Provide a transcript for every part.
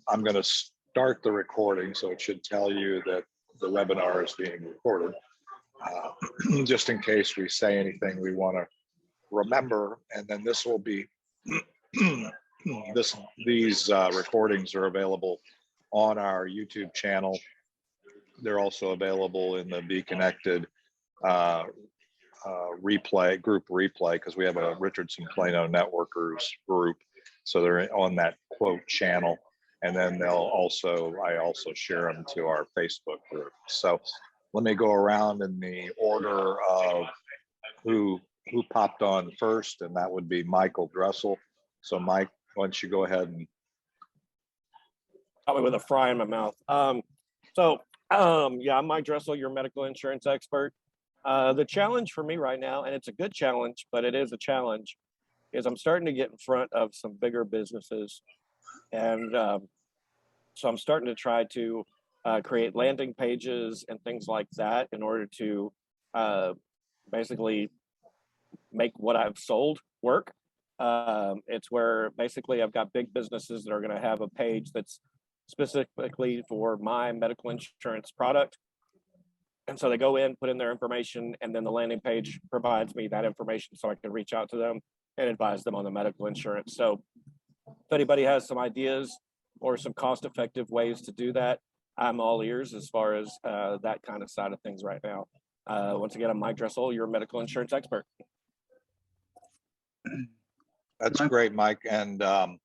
I'm going to start the recording, so it should tell you that the webinar is being recorded. Just in case we say anything we want to remember, and then this will be these recordings are available on our YouTube channel. They're also available in the Be Konnected group replay, because we have a Richardson Plano Networkers group, so they're on that quote channel. And then I also share them to our Facebook group. So let me go around in the order of who popped on first, and that would be Michael Dressel. So Mike, why don't you go ahead and probably with a fry in my mouth. Yeah, I'm Mike Dressel, your medical insurance expert. The challenge for me right now, and it's a good challenge, but it is a challenge, is I'm starting to get in front of some bigger businesses. And so I'm starting to try to create landing pages and things like that in order to basically make what I've sold work. It's where basically I've got big businesses that are going to have a page that's specifically for my medical insurance product. And so they go in, put in their information, and then the landing page provides me that information so I can reach out to them and advise them on the medical insurance. So if anybody has some ideas or some cost-effective ways to do that, I'm all ears as far as that kind of side of things right now. Once again, I'm Mike Dressel, your medical insurance expert. That's great, Mike. And I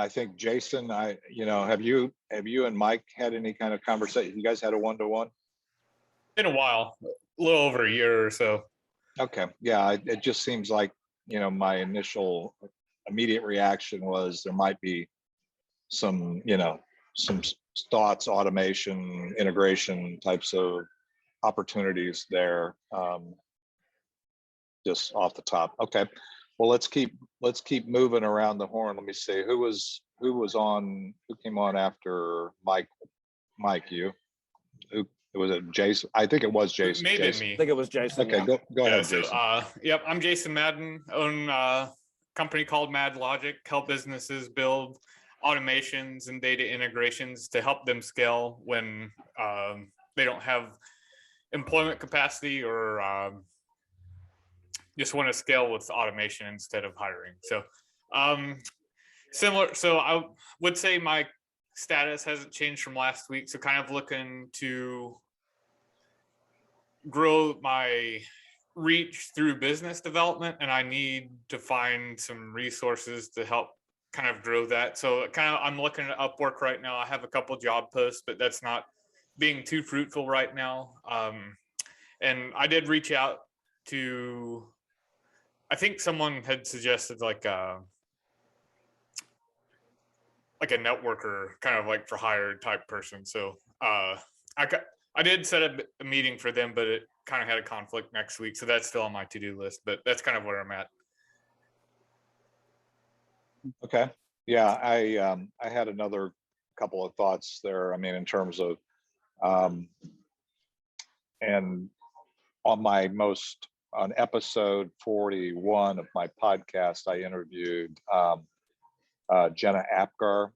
think Jason, have you and Mike had any kind of conversation? You guys had a one-to-one? In a while, a little over a year or so. Okay, yeah, it just seems like, my initial immediate reaction was there might be some thoughts, automation, integration types of opportunities there, just off the top. Okay, well, let's keep moving around the horn. Let me see who came on after Mike. You? Who was it? Jason? I think it was Jason. Maybe Jason. me. I think it was Jason. Okay, yeah. go ahead, Jason. Yep, I'm Jason Madden. Own a company called Mad Logic. Help businesses build automations and data integrations to help them scale when they don't have employment capacity or just want to scale with automation instead of hiring. So similar. So I would say my status hasn't changed from last week. So kind of looking to grow my reach through business development, and I need to find some resources to help kind of grow that. So I'm looking at Upwork right now. I have a couple job posts, but that's not being too fruitful right now. And I did reach out to, I think someone had suggested like a networker, kind of like for hire type person. So I did set up a meeting for them, but it kind of had a conflict next week. So that's still on my to-do list, but that's kind of where I'm at. Okay. Yeah, I had another couple of thoughts there. I mean, in terms of, and on episode 41 of my podcast, I interviewed Jenna Apgar.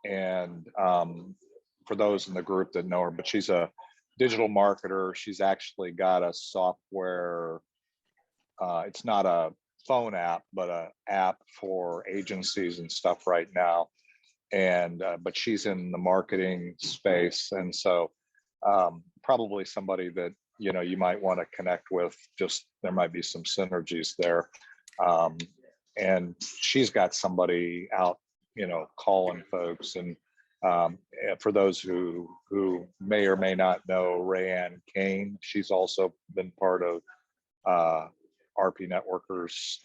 And for those in the group that know her, but she's a digital marketer. She's actually got a software. It's not a phone app, but an app for agencies and stuff right now. And but she's in the marketing space, and so probably somebody that you might want to connect with. Just there might be some synergies there. And she's got somebody out, calling folks. And for those who may or may not know Rayanne Kane, she's also been part of RPNetworkers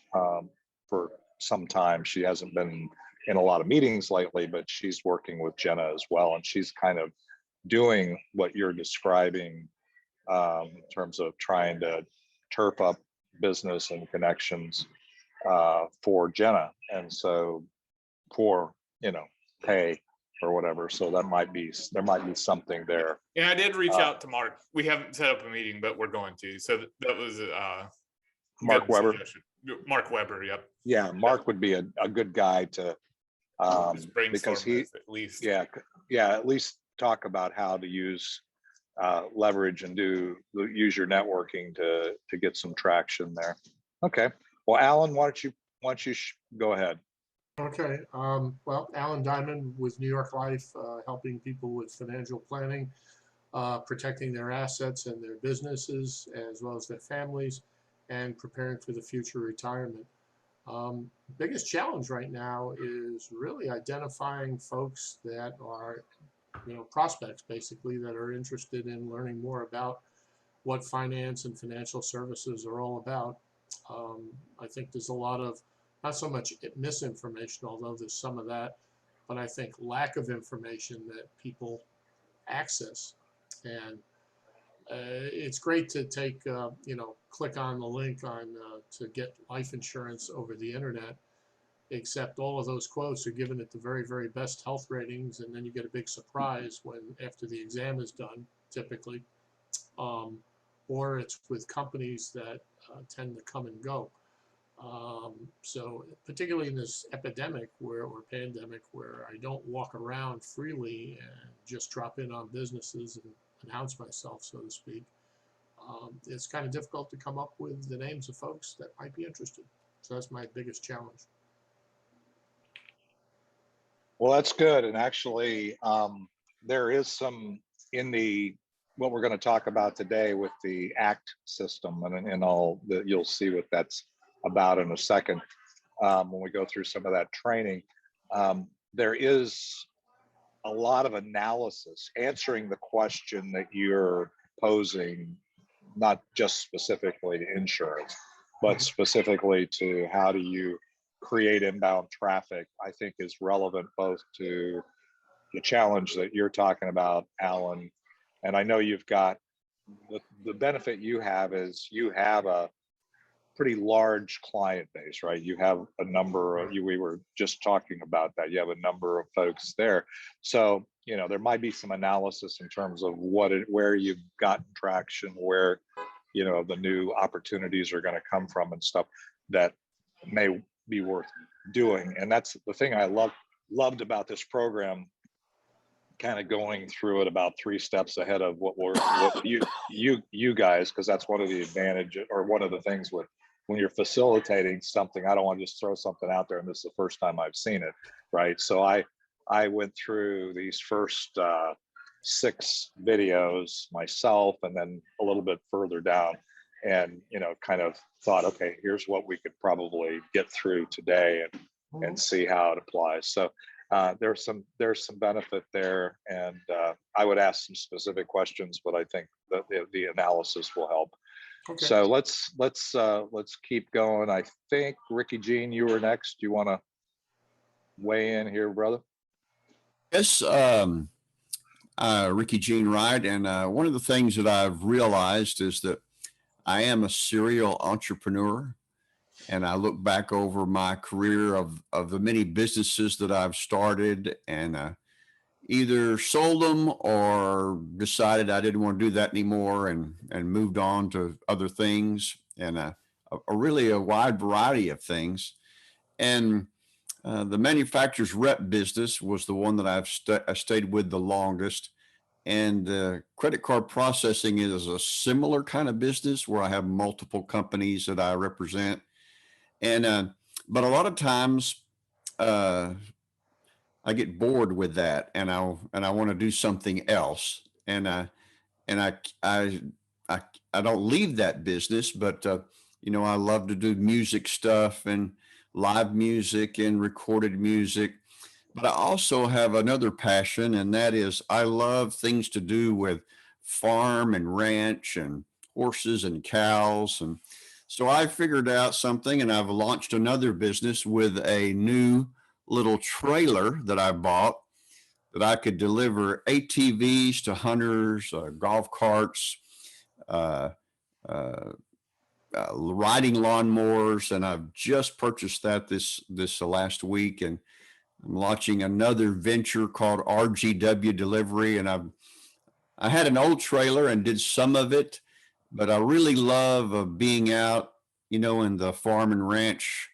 for some time. She hasn't been in a lot of meetings lately, but she's working with Jenna as well. And she's kind of doing what you're describing in terms of trying to turf up business and connections for Jenna. And so for, pay or whatever. So there might be something there. And I did reach out to Mark. We haven't set up a meeting, but we're going to. So that was Mark Weber. Mark Weber, yep. Yeah, Mark would be a good guy to Just because brainstorm this at least. yeah, at least talk about how to use leverage and use your networking to get some traction there. Okay. Well, Alan, why don't you go ahead? Okay. Well, Alan Diamond with New York Life, helping people with financial planning, protecting their assets and their businesses, as well as their families, and preparing for the future retirement. Biggest challenge right now is really identifying folks that are, prospects basically, that are interested in learning more about what finance and financial services are all about. I think there's a lot of, not so much misinformation, although there's some of that, but I think lack of information that people access. And it's great to take, click on the link to get life insurance over the internet, except all of those quotes are given at the very, very best health ratings, and then you get a big surprise when after the exam is done, typically, or it's with companies that tend to come and go. So particularly in this epidemic or pandemic, where I don't walk around freely and just drop in on businesses and announce myself, so to speak, it's kind of difficult to come up with the names of folks that might be interested. So that's my biggest challenge. Well, that's good. And actually, there is some in what we're going to talk about today with the ACT system, and all that, you'll see what that's about in a second when we go through some of that training. There is a lot of analysis answering the question that you're posing, not just specifically to insurance, but specifically to how do you create inbound traffic, I think is relevant both to the challenge that you're talking about, Alan. And I know you've got the benefit you have is you have a pretty large client base, right? You have a number of we were just talking about that. You have a number of folks there. So, there might be some analysis in terms of where you've gotten traction, where, the new opportunities are going to come from and stuff that may be worth doing. And that's the thing I loved about this program, kind of going through it about 3 steps ahead of what you guys, because that's one of the advantages, or one of the things with when you're facilitating something. I don't want to just throw something out there and this is the first time I've seen it, right? So I went through these first 6 videos myself, and then a little bit further down, and kind of thought, okay, here's what we could probably get through today and see how it applies. So there's some benefit there, and I would ask some specific questions, but I think that the analysis will help. Okay. So let's keep going. I think Ricky Jean, you were next. You want to weigh in here, brother? Yes, Ricky Jean Wright, and one of the things that I've realized is that I am a serial entrepreneur, and I look back over my career of the many businesses that I've started, and either sold them or decided I didn't want to do that anymore and moved on to other things, and a really a wide variety of things. And the manufacturer's rep business was the one that I stayed with the longest. And credit card processing is a similar kind of business where I have multiple companies that I represent. And but a lot of times I get bored with that, and I want to do something else. And I don't leave that business, but I love to do music stuff and live music and recorded music. But I also have another passion, and that is I love things to do with farm and ranch and horses and cows. And so I figured out something, and I've launched another business with a new little trailer that I bought that I could deliver ATVs to hunters, golf carts, riding lawnmowers. And I've just purchased that this last week, and I'm launching another venture called RGW Delivery. And I had an old trailer and did some of it, but I really love being out, in the farm and ranch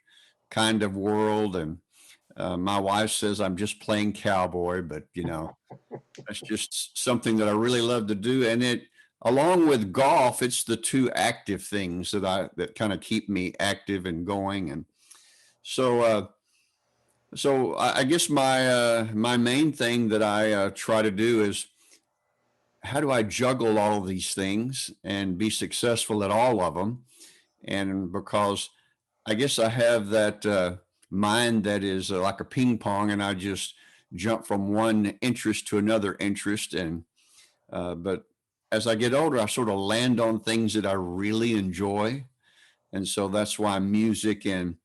kind of world. And My wife says I'm just playing cowboy, but you know, that's just something that I really love to do. And it, along with golf, it's the two active things that kind of keep me active and going. And so, I guess my main thing that I try to do is, how do I juggle all of these things and be successful at all of them? And because I guess I have that mind that is like a ping pong, and I just jump from one interest to another interest. And but as I get older, I sort of land on things that I really enjoy, and so that's why music and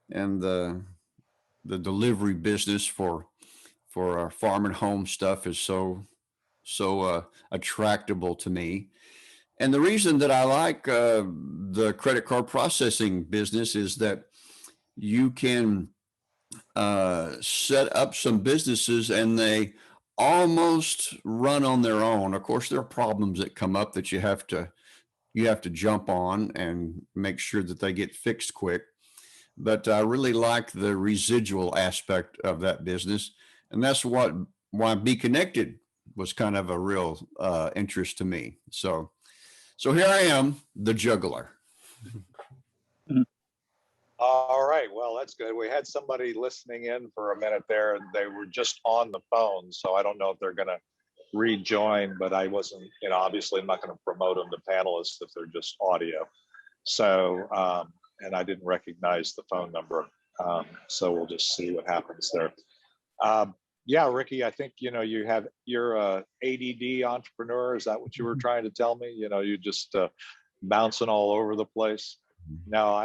the delivery business for our farm and home stuff is so attractable to me. And the reason that I like the credit card processing business is that you can set up some businesses and they almost run on their own. Of course, there are problems that come up that you have to jump on and make sure that they get fixed quick. But I really like the residual aspect of that business, and that's why Be Connected was kind of a real interest to me. So here I am, the juggler. All right, well, that's good. We had somebody listening in for a minute there, and they were just on the phone, so I don't know if they're going to rejoin, but I wasn't, you know, obviously I'm not going to promote them to panelists if they're just audio. So, and I didn't recognize the phone number, so we'll just see what happens there. Yeah, Ricky, I think, you know, you're a ADD entrepreneur. Is that what you were trying to tell me? You know, you just bouncing all over the place. No,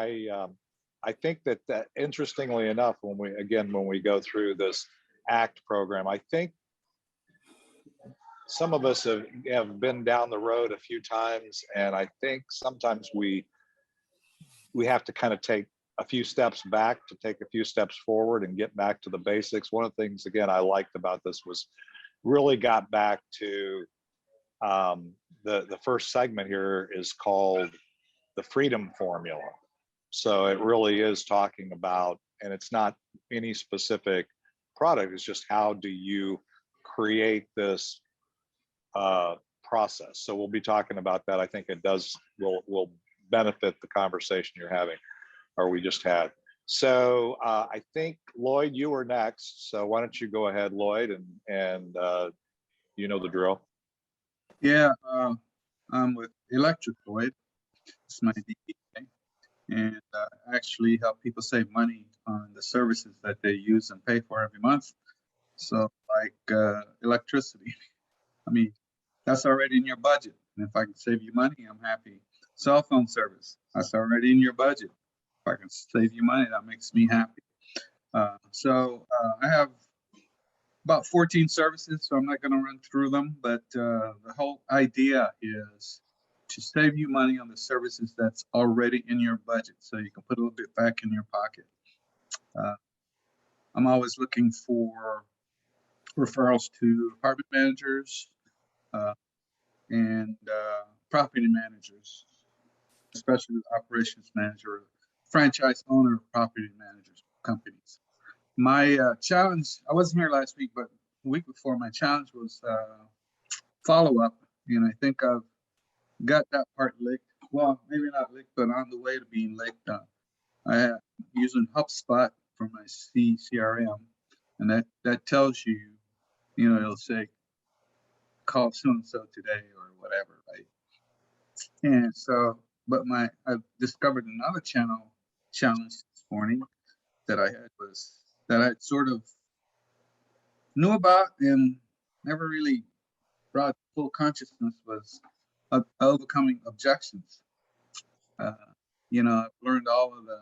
I think that interestingly enough, when we go through this ACT program, I think some of us have been down the road a few times, and I think sometimes we have to kind of take a few steps back to take a few steps forward and get back to the basics. One of the things, again, I liked about this was really got back to the first segment here is called the freedom formula. So it really is talking about, and it's not any specific product, it's just how do you create this process. So we'll be talking about that. I think it will benefit the conversation you're having, or we just had. So I think, Lloyd, you were next. So why don't you go ahead, Lloyd, and you know the drill. Yeah, I'm with Electric Lloyd. It's my DBA, and actually help people save money on the services that they use and pay for every month. So like electricity, I mean, that's already in your budget. And if I can save you money, I'm happy. Cell phone service, that's already in your budget. If I can save you money, that makes me happy. So I have about 14 services, so I'm not going to run through them, but the whole idea is to save you money on the services that's already in your budget, so you can put a little bit back in your pocket. I'm always looking for referrals to apartment managers and property managers, especially operations manager, franchise owner, property managers, companies. My challenge, I wasn't here last week, but the week before, my challenge was follow-up, and I think I've got that part licked. Well, maybe not licked, but on the way to being licked. I'm using HubSpot for my CRM, and that tells you, you know, it'll say, call so-and-so today or whatever, right? And so, but I've discovered another challenge this morning that I had was that I sort of knew about and never really brought full consciousness was overcoming objections. You know, I've learned all of the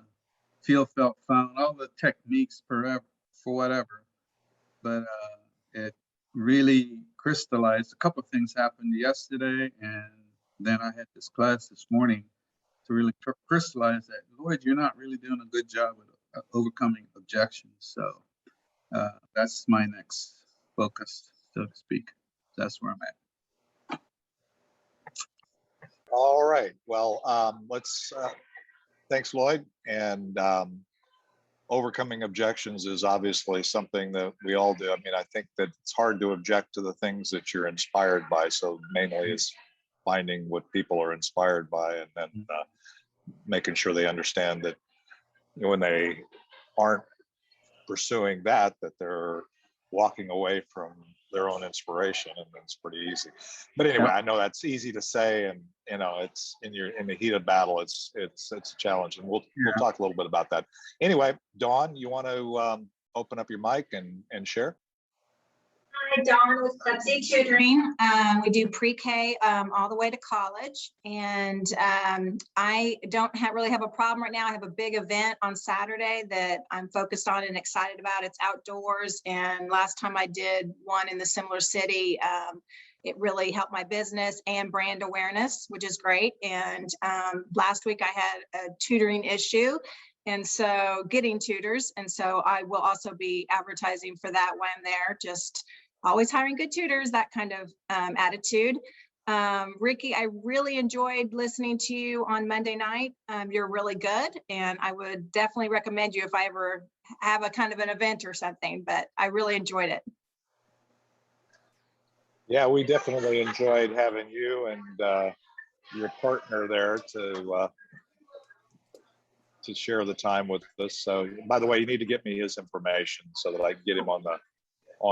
feel, felt, found, all the techniques for whatever, but it really crystallized. A couple of things happened yesterday, and then I had this class this morning to really crystallize that, Lloyd, you're not really doing a good job with overcoming objections. So that's my next focus, so to speak. That's where I'm at. All right. Well, let's. Thanks, Lloyd. And overcoming objections is obviously something that we all do. I mean, I think that it's hard to object to the things that you're inspired by. So mainly is finding what people are inspired by, and then making sure they understand that when they aren't pursuing that they're walking away from their own inspiration, and it's pretty easy. But anyway, I know that's easy to say, and it's in the heat of battle, it's a challenge, and we'll talk a little bit about that. Anyway, Dawn, you want to open up your mic and share? Hi, Dawn with Club Z Tutoring. We do pre-K all the way to college, and I don't really have a problem right now. I have a big event on Saturday that I'm focused on and excited about. It's outdoors, and last time I did one in the similar city, it really helped my business and brand awareness, which is great. And last week I had a tutoring issue, and so getting tutors, and so I will also be advertising for that when I'm there. Just always hiring good tutors, that kind of attitude. Ricky, I really enjoyed listening to you on Monday night. You're really good, and I would definitely recommend you if I ever have a kind of an event or something, but I really enjoyed it. Yeah, we definitely enjoyed having you and your partner there to share the time with us. So, by the way, you need to get me his information so that I can get him on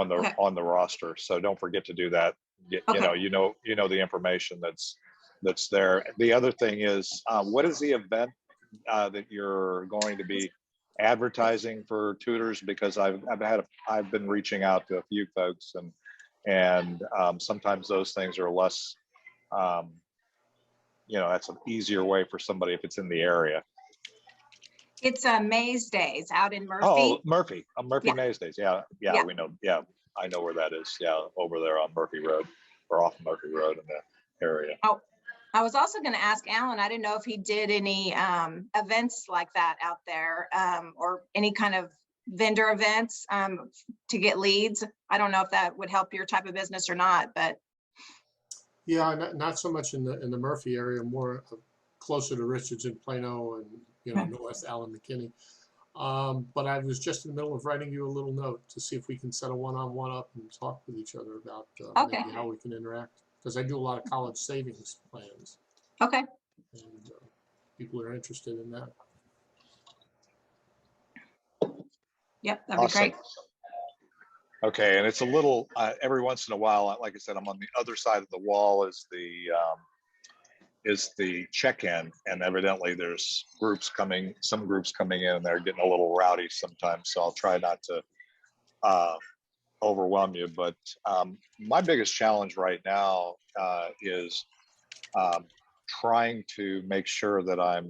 the roster. So don't forget to do that. You know the information that's there. The other thing is, what is the event that you're going to be advertising for tutors? Because I've been reaching out to a few folks, and sometimes those things are less, that's an easier way for somebody if it's in the area. It's Maze Days out in Murphy. Oh, Murphy. Murphy Yeah. Maze Days. Yeah, we know. Yeah, I know where that is. Yeah, over there on Murphy Road, or off Murphy Road in that area. Oh, I was also going to ask Alan. I didn't know if he did any events like that out there, or any kind of vendor events to get leads. I don't know if that would help your type of business or not, but Yeah, not so much in the Murphy area, more closer to Richards and Plano and North Allen McKinney. But I was just in the middle of writing you a little note to see if we can set a one-on-one up and talk with each other about maybe how we can interact, because I do a lot of college savings plans. Okay. And people are interested in that. Yep, that'd be great. Okay, and it's a little every once in a while, like I said, I'm on the other side of the wall is the check-in, and evidently there's some groups coming in, and they're getting a little rowdy sometimes, so I'll try not to overwhelm you. But my biggest challenge right now is trying to make sure that I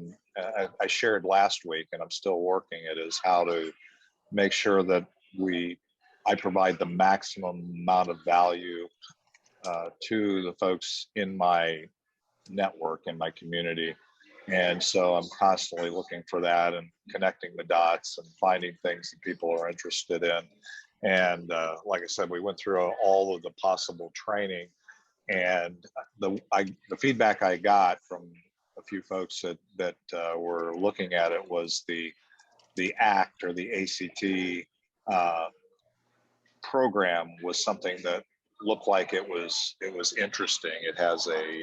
shared last week, and I'm still working it, is how to make sure that I provide the maximum amount of value to the folks in my network, in my community. And so I'm constantly looking for that and connecting the dots and finding things that people are interested in. And like I said, we went through all of the possible training, and the feedback I got from a few folks that were looking at it was the ACT or the ACT program was something that looked like it was interesting. It has a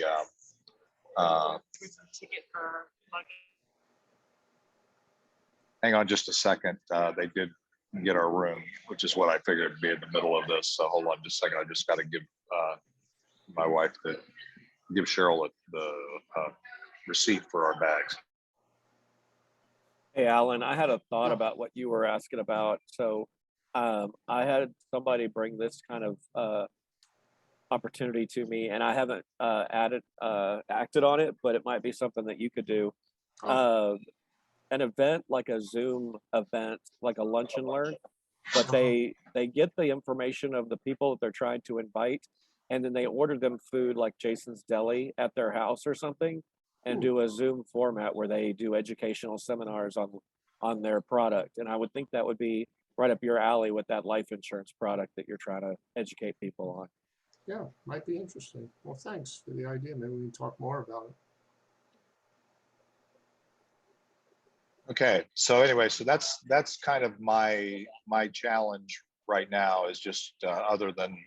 hang on just a second. They did get our room, which is what I figured would be in the middle of this. So hold on just a second. I just got to give my wife give Cheryl the receipt for our bags. Hey, Alan, I had a thought about what you were asking about. So I had somebody bring this kind of opportunity to me, and I haven't acted on it, but it might be something that you could do. An event like a Zoom event, like a lunch and learn, but they get the information of the people that they're trying to invite, and then they order them food like Jason's Deli at their house or something, and do a Zoom format where they do educational seminars on their product. And I would think that would be right up your alley with that life insurance product that you're trying to educate people on. Yeah, might be interesting. Well, thanks for the idea. Maybe we can talk more about it. Okay, so anyway, so that's kind of my challenge right now is just other than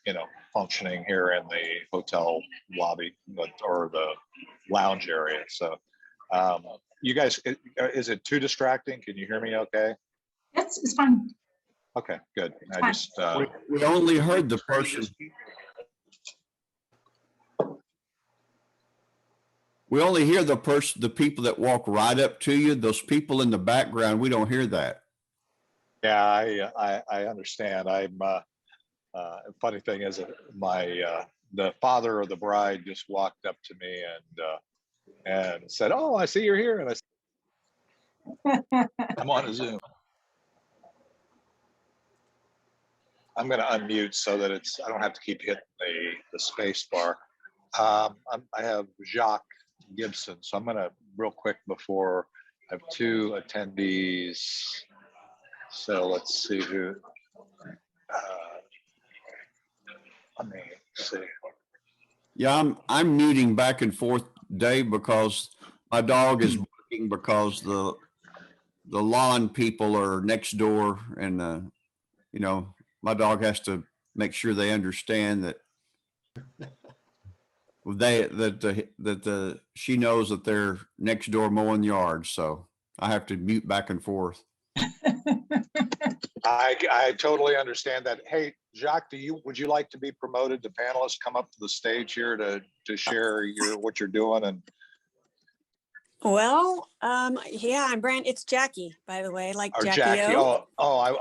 you know, functioning here in the hotel lobby, or the lounge area. So you guys, is it too distracting? Can you hear me okay? It's fine. Okay, good. I fine. just We only heard the person. We only hear the people that walk right up to you. Those people in the background, we don't hear that. yeah, I understand. I'm funny thing is the father of the bride just walked up to me and said, "Oh, I see you're here," and I said, "I'm on a Zoom." I'm going to unmute so that I don't have to keep hitting the space bar. I have Jacques Gibson, so I'm going to real quick before I have two attendees. So let's see who. Let me see. Yeah, I'm muting back and forth, Dave, because my dog is barking because the lawn people are next door, and you know, my dog has to make sure they understand that she knows that they're next door mowing the yard, so I have to mute back and forth. I totally understand that. Hey, Jacques, would you like to be promoted to panelist? Come up to the stage here to share what you're doing. And well, yeah, I'm Brand. It's Jackie, by the way, like Jackie Jackie. O.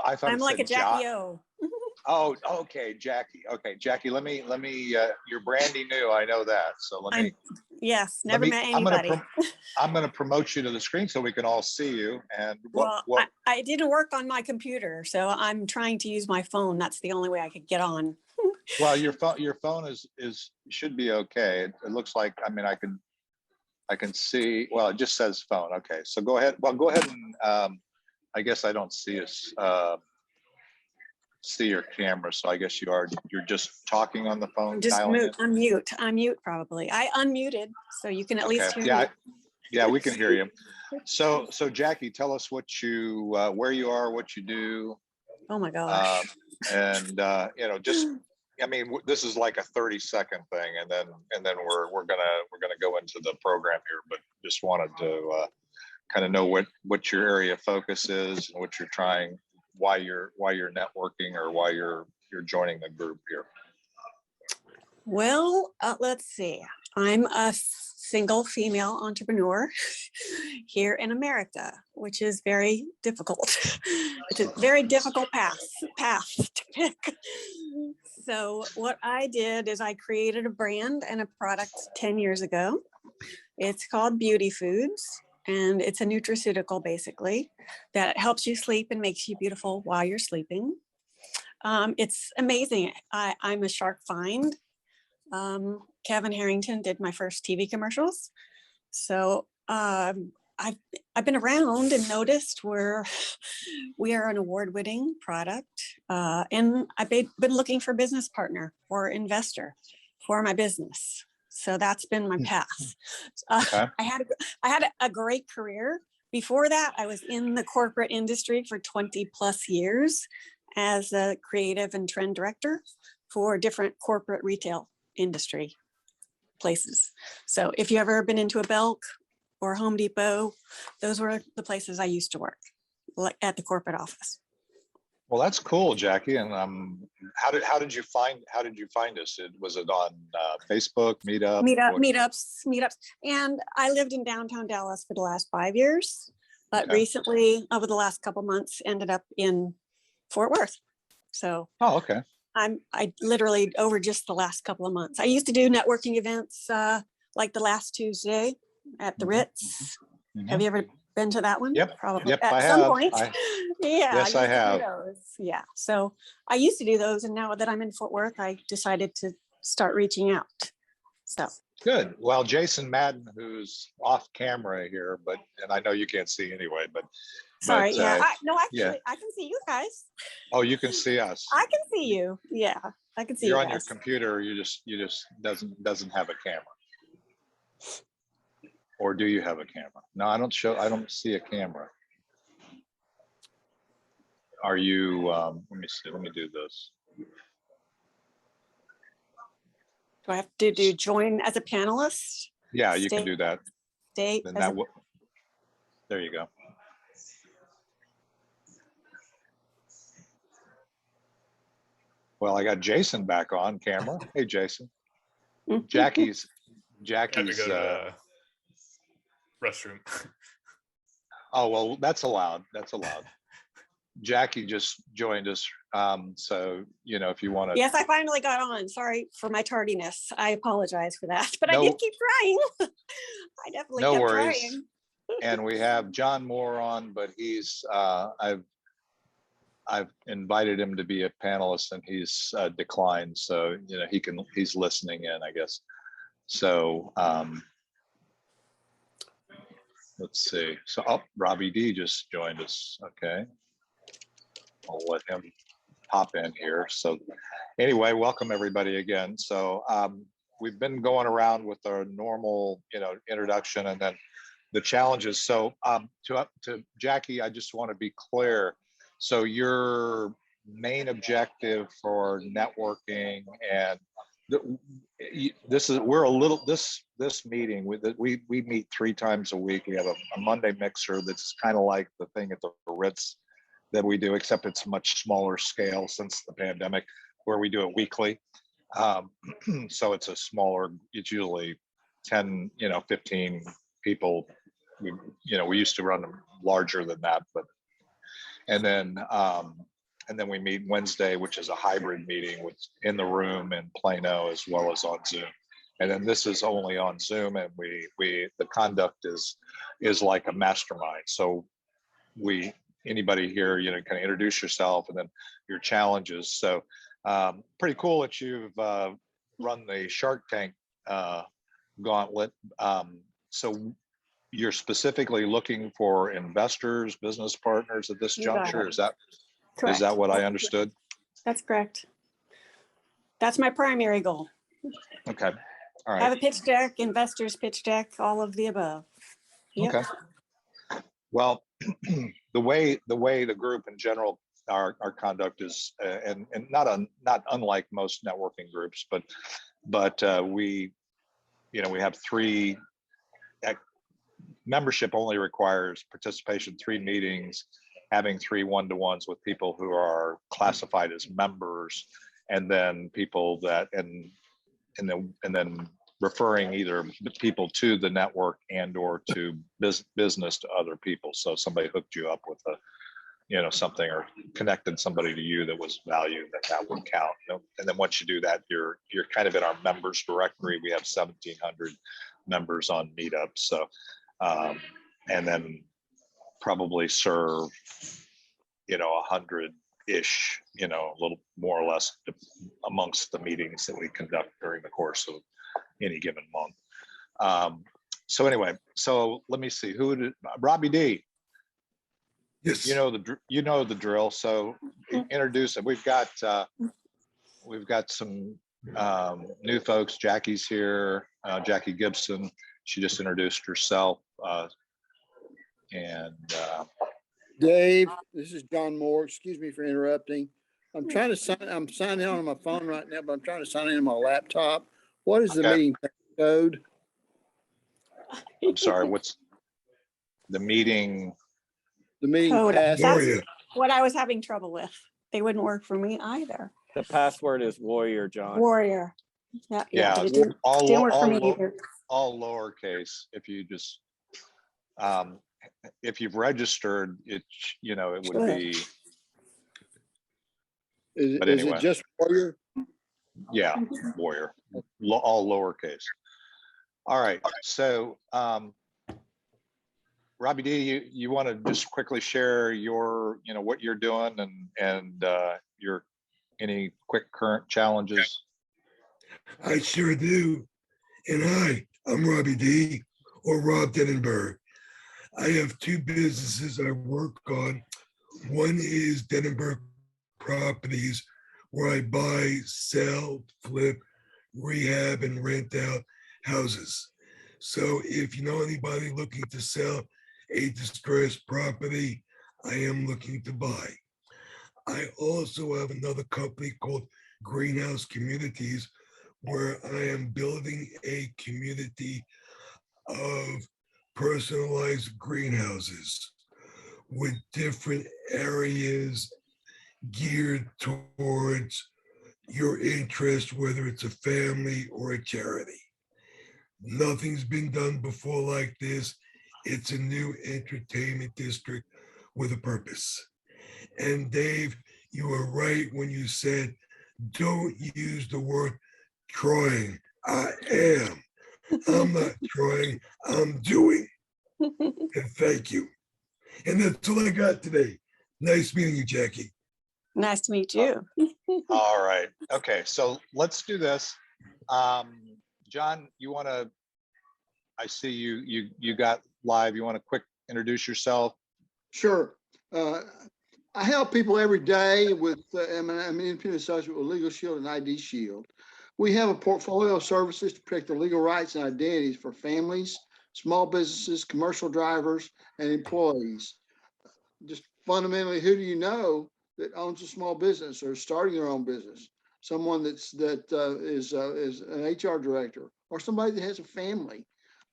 I thought I'm like a Jackie O. Oh, okay, Jackie. Okay, Jackie. Let me. You're brandy new. I know that. So let me. Yes, never met anybody. I'm going to promote you to the screen so we can all see you. And I didn't work on my computer, so I'm trying to use my phone. That's the only way I could get on. Well, your phone should be okay. It looks like. I mean, I can see. Well, it just says phone. Okay, so go ahead. Well, go ahead and. I guess I don't see us. See your camera, so I guess you're just talking on the phone. Just unmute. Unmute probably. I unmuted, so you can at least hear me. Yeah, we can hear you. So Jackie, tell us what you where you are, what you do. Oh my gosh. And you know, just I mean, this is like a 30-second thing, and then we're gonna go into the program here. But just wanted to kind of know what your area of focus is and what you're trying. Why you're networking or why you're joining the group here. Well, let's see. I'm a single female entrepreneur here in America, which is very difficult. It's a very difficult path to pick. So what I did is I created a brand and a product 10 years ago. It's called Beauty Foods. And it's a nutraceutical, basically, that helps you sleep and makes you beautiful while you're sleeping. It's amazing. I'm a shark find. Kevin Harrington did my first TV commercials. So I've been around and noticed we are an award-winning product. And I've been looking for a business partner or investor for my business. So that's been my path. Okay. I had a great career. Before that, I was in the corporate industry for 20 plus years as a creative and trend director for different corporate retail industry places. So if you ever been into a Belk or Home Depot, those were the places I used to work, like at the corporate office. Well, that's cool, Jackie. And how did you find us? Was it on Facebook, meetups? And I lived in downtown Dallas for the last 5 years, but recently, over the last couple months, ended up in Fort Worth. So okay. I literally over just the last couple of months. I used to do networking events like the last Tuesday at the Ritz. Mm-hmm. Have you ever been to that one? Yep. Probably. Yep, at some point. Yeah. Yes, I have. Yeah. So I used to do those, and now that I'm in Fort Worth, I decided to start reaching out. So good. Well, Jason Madden, who's off camera here, and I know you can't see anyway, but sorry. Yeah. Yeah. I can see you guys. Oh, you can see us. I can see you. Yeah, I can see you. You're on your computer. You just doesn't have a camera. Or do you have a camera? No, I don't see a camera. Are you, let me see, let me do this. Do I have to do join as a panelist? Yeah, you can Stay- do that. Stay Then as a that will, there you go. Well, I got Jason back on camera. Hey, Jason. Jackie's, Had to go to uh, the restroom. oh, well, that's allowed. That's allowed. Jackie just joined us. So, you know, if you want to. Yes, I finally got on. Sorry for my tardiness. I apologize for that, but I No- did keep trying. I definitely No kept worries. trying. And we have John Moore on, but he's, I've invited him to be a panelist and he's declined. So, you know, he's listening in, I guess. So, let's see. So, oh, Robbie D just joined us. Okay. I'll let him hop in here. So anyway, welcome everybody again. So we've been going around with our normal, you know, introduction and then the challenges. So to Jackie, I just want to be clear. So your main objective for networking and this meeting we meet 3 times a week. We have a Monday mixer that's kind of like the thing at the Ritz that we do, except it's much smaller scale since the pandemic, where we do it weekly. So it's a smaller, it's usually 10, 15 people. We used to run them larger than that, but, and then we meet Wednesday, which is a hybrid meeting with in the room in Plano as well as on Zoom. And then this is only on Zoom, and the conduct is like a mastermind. So anybody here, kind of introduce yourself and then your challenges. So pretty cool that you've run the Shark Tank gauntlet. So you're specifically looking for investors, business partners at this You got juncture. it. Is that Correct. what I understood? That's correct. That's my primary goal. Okay. All right. Have a pitch deck, investors pitch deck, all of the above. Yep. Okay. Well, the way the group in general, our conduct is, and not unlike most networking groups, but we have 3. Membership only requires participation, 3 meetings, having 3 one-to-ones with people who are classified as members, and then people that and then referring either people to the network and or to business to other people. So somebody hooked you up with something or connected somebody to you that was value, that would count. And then once you do that, you're kind of in our members directory. We have 1,700 members on Meetup. So and then probably serve 100-ish, a little more or less amongst the meetings that we conduct during the course of any given month. So anyway, so let me see, Robbie D. Yes. You know the drill. So introduce it. We've got some new folks. Jackie's here. Jackie Gibson. She just introduced herself. Dave, this is John Moore. Excuse me for interrupting. I'm signing in on my phone right now, but I'm trying to sign in on my laptop. What is the Okay. meeting code? I'm sorry. What's the meeting? The meeting Code. pass. That's what I was having trouble with. They wouldn't work for me either. The password is Warrior, John. Warrior. Yeah, But it didn't work for me either. all lowercase. If you just if you've registered, it would be. Is anyway. it just Warrior? Yeah, Warrior, all lowercase. All right, so Robbie D, you want to just quickly share your, what you're doing and your any quick current challenges? I sure do. And I'm Robbie D, or Rob Denenberg. I have 2 businesses I work on. One is Denenberg Properties, where I buy, sell, flip, rehab, and rent out houses. So if you know anybody looking to sell a distressed property, I am looking to buy. I also have another company called Greenhouse Communities, where I am building a community of personalized greenhouses with different areas geared towards your interest, whether it's a family or a charity. Nothing's been done before like this. It's a new entertainment district with a purpose. And Dave, you were right when you said, don't use the word trying. I am. I'm not trying, I'm doing. And thank you. And that's all I got today. Nice meeting you, Jackie. Nice to meet you. All right. Okay. So let's do this. John, you want to, I see you got live. You want to quick introduce yourself? Sure. I help people every day with, I'm an independent associate with Legal Shield and ID Shield. We have a portfolio of services to protect the legal rights and identities for families, small businesses, commercial drivers, and employees. Just fundamentally, who do you know that owns a small business or is starting their own business? Someone is an HR director, or somebody that has a family,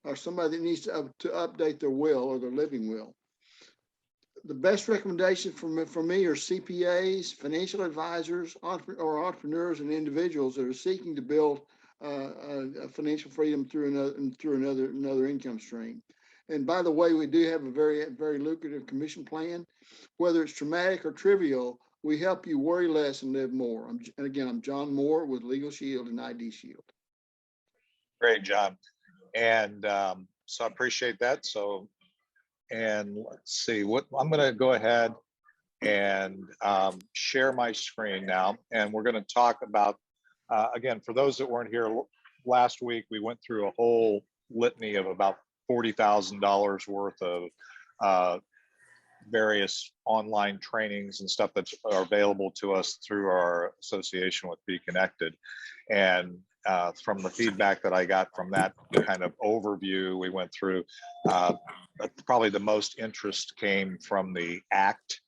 or somebody that needs to update their will or their living will. The best recommendations from me are CPAs, financial advisors, or entrepreneurs and individuals that are seeking to build financial freedom through another income stream. And by the way, we do have a very lucrative commission plan. Whether it's traumatic or trivial, we help you worry less and live more. And again, I'm John Moore with Legal Shield and ID Shield. Great, John. And so I appreciate that. So, and let's see what I'm going to go ahead and share my screen now. And we're going to talk about, again, for those that weren't here last week, we went through a whole litany of about $40,000 worth of various online trainings and stuff that are available to us through our association with Konnected. And from the feedback that I got from that kind of overview we went through, probably the most interest came from the ACT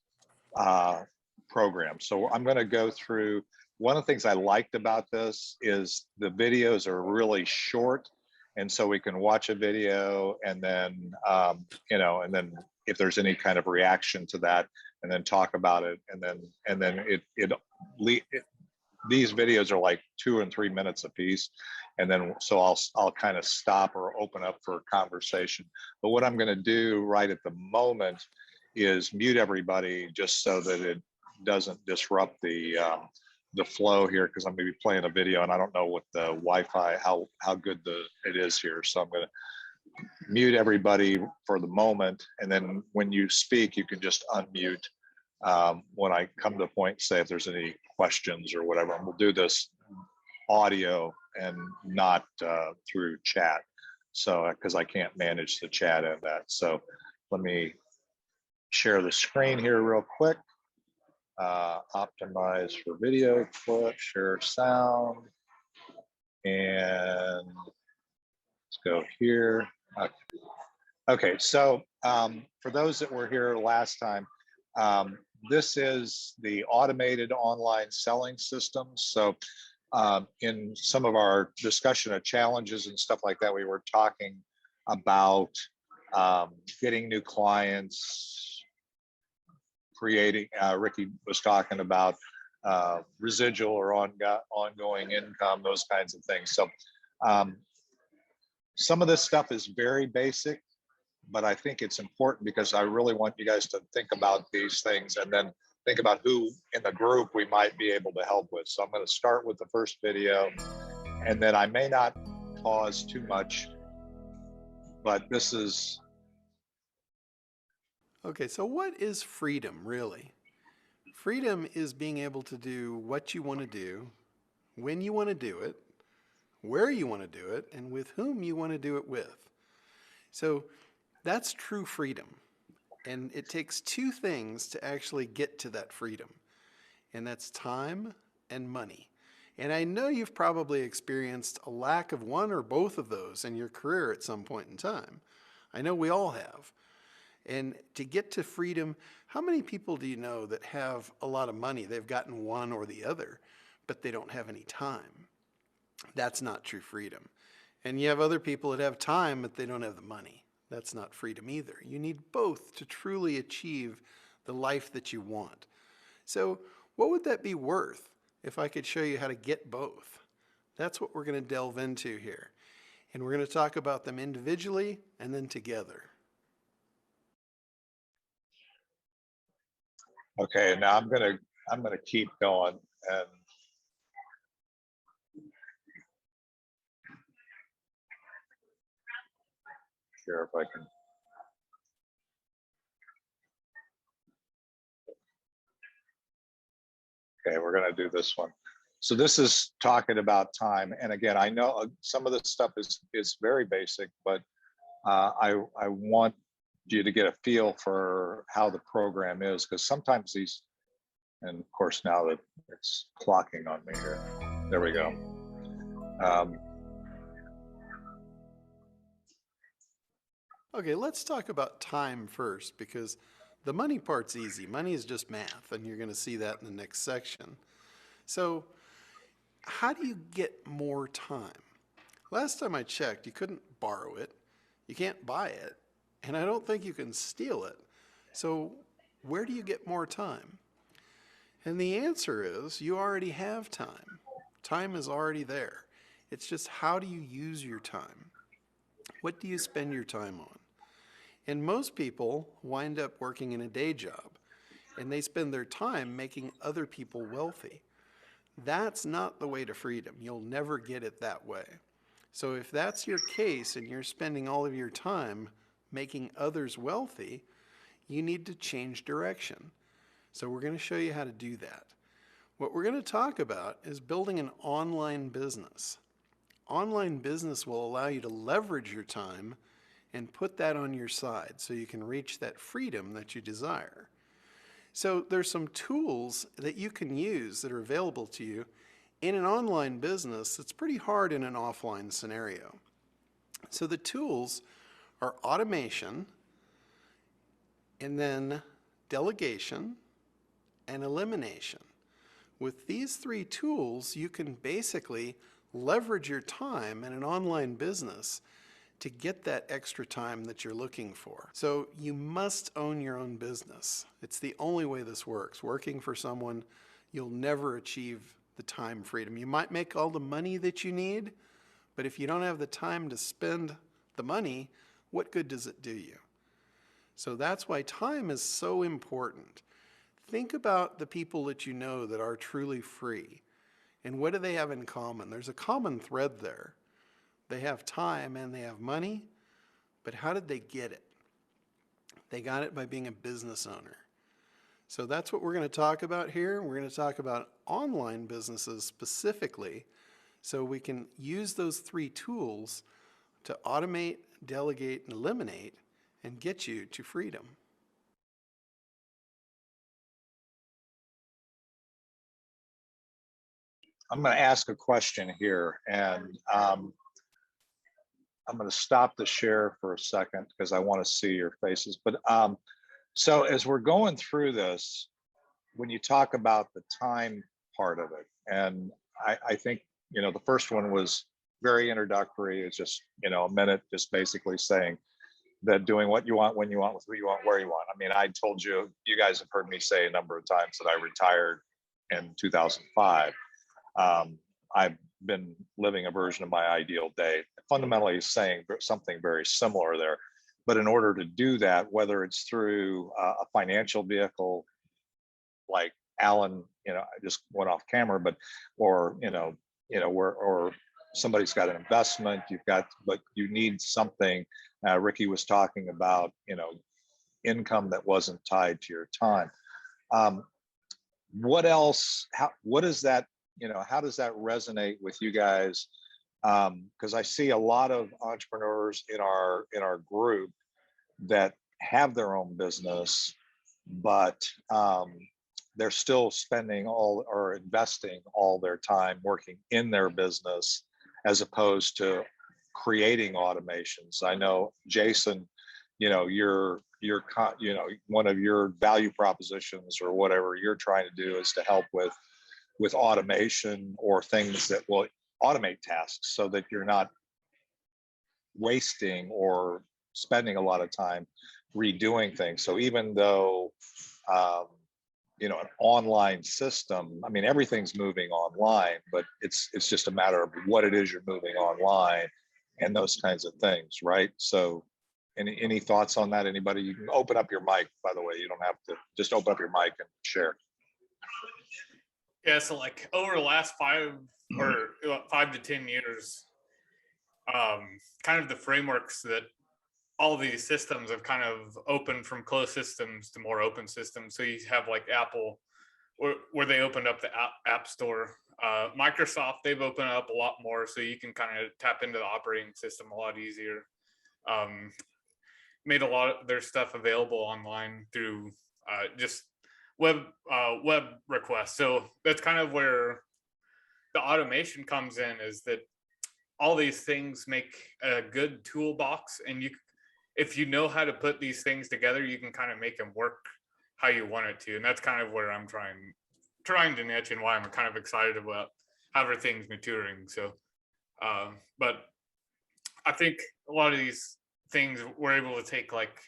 program. So I'm going to go through. One of the things I liked about this is the videos are really short, and so we can watch a video and then and then if there's any kind of reaction to that, and then talk about it, and then these videos are like 2 and 3 minutes a piece, and then so I'll kind of stop or open up for conversation. But what I'm going to do right at the moment is mute everybody just so that it doesn't disrupt the flow here, because I'm going to be playing a video and I don't know what the Wi-Fi, how good it is here. So I'm going to mute everybody for the moment, and then when you speak, you can just unmute when I come to the point, say if there's any questions or whatever. And we'll do this audio and not through chat, so because I can't manage the chat and that. So let me share the screen here real quick. Optimize for video clip, share sound, and let's go here. Okay, so for those that were here last time, this is the automated online selling system. So in some of our discussion of challenges and stuff like that, we were talking about getting new clients, creating, Ricky was talking about residual or ongoing income, those kinds of things. So some of this stuff is very basic, but I think it's important because I really want you guys to think about these things and then think about who in the group we might be able to help with. So I'm going to start with the first video, and then I may not pause too much, but this is. Okay, so what is freedom really? Freedom is being able to do what you want to do, when you want to do it, where you want to do it, and with whom you want to do it with. So that's true freedom. And it takes two things to actually get to that freedom, and that's time and money. And I know you've probably experienced a lack of one or both of those in your career at some point in time. I know we all have. And to get to freedom, how many people do you know that have a lot of money? They've gotten one or the other, but they don't have any time. That's not true freedom. And you have other people that have time, but they don't have the money. That's not freedom either. You need both to truly achieve the life that you want. So what would that be worth if I could show you how to get both? That's what we're going to delve into here. And we're going to talk about them individually and then together. Okay, now I'm gonna keep going and here if I can. Okay, we're gonna do this one. So this is talking about time, and again, I know some of this stuff is very basic, but I want you to get a feel for how the program is, because sometimes these, and of course now that it's clocking on me here, there we go. Okay, let's talk about time first, because the money part's easy. Money is just math, and you're going to see that in the next section. So how do you get more time? Last time I checked, you couldn't borrow it, you can't buy it, and I don't think you can steal it. So where do you get more time? And the answer is you already have time. Time is already there. It's just how do you use your time? What do you spend your time on? And most people wind up working in a day job, and they spend their time making other people wealthy. That's not the way to freedom. You'll never get it that way. So if that's your case and you're spending all of your time making others wealthy, you need to change direction. So we're going to show you how to do that. What we're going to talk about is building an online business. Online business will allow you to leverage your time and put that on your side so you can reach that freedom that you desire. So there's some tools that you can use that are available to you in an online business that's pretty hard in an offline scenario. So the tools are automation, and then delegation and elimination. With these three tools, you can basically leverage your time in an online business to get that extra time that you're looking for. So you must own your own business. It's the only way this works. Working for someone, you'll never achieve the time freedom. You might make all the money that you need, but if you don't have the time to spend the money, what good does it do you? So that's why time is so important. Think about the people that you know that are truly free. And what do they have in common? There's a common thread there. They have time and they have money, but how did they get it? They got it by being a business owner. So that's what we're going to talk about here. We're going to talk about online businesses specifically, so we can use those three tools to automate, delegate, and eliminate and get you to freedom. I'm going to ask a question here, and I'm going to stop the share for a second because I want to see your faces. But so as we're going through this, when you talk about the time part of it, and I think, you know, the first one was very introductory. It's just, you know, a minute, just basically saying that doing what you want, when you want, with who you want, where you want. I mean, I told you, you guys have heard me say a number of times that I retired in 2005. I've been living a version of my ideal day, fundamentally saying something very similar there. But in order to do that, whether it's through a financial vehicle, like Alan, you know, I just went off camera, but, or, or somebody's got an investment, but you need something. Ricky was talking about, you know, income that wasn't tied to your time. What else, what is that, you know, how does that resonate with you guys? Because I see a lot of entrepreneurs in our group that have their own business, but they're still spending all or investing all their time working in their business as opposed to creating automations. I know, Jason, you know, you know, one of your value propositions or whatever you're trying to do is to help with automation or things that will automate tasks so that you're not wasting or spending a lot of time redoing things. So even though you know, an online system, I mean, everything's moving online, but it's just a matter of what it is you're moving online and those kinds of things, right? So any thoughts on that? Anybody? You can open up your mic, by the way. You don't have to, just open up your mic and share. Yeah, so like over the last 5 to 10 years, kind of the frameworks that all these systems have kind of opened from closed systems to more open systems. So you have like Apple, where they opened up the App Store. Microsoft, they've opened up a lot more, so you can kind of tap into the operating system a lot easier. Made a lot of their stuff available online through just web requests. So that's kind of where the automation comes in, is that all these things make a good toolbox, and if you know how to put these things together, you can kind of make them work how you want it to. And that's kind of where I'm trying to niche, and why I'm kind of excited about how everything's maturing. So, but I think a lot of these things we're able to take like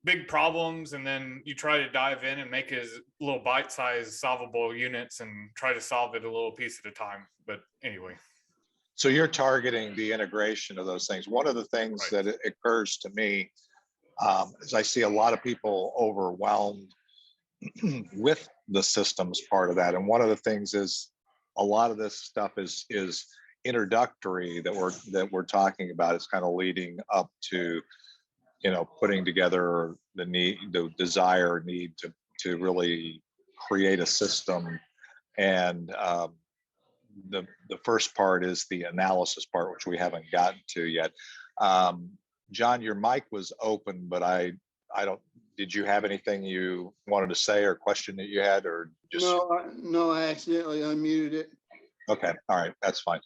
big problems, and then you try to dive in and make it as little bite-sized solvable units and try to solve it a little piece at a time. But anyway. So you're targeting the integration of those things. One of the things that occurs to me is I see a lot of people overwhelmed with the systems part of that. And one of the things is a lot of this stuff is introductory that we're talking about. It's kind of leading up to, you know, putting together the desire need to really create a system. And the first part is the analysis part, which we haven't gotten to yet. John, your mic was open, but I don't, did you have anything you wanted to say or question that you had, or just? No, I accidentally unmuted it. Okay, all right, that's fine.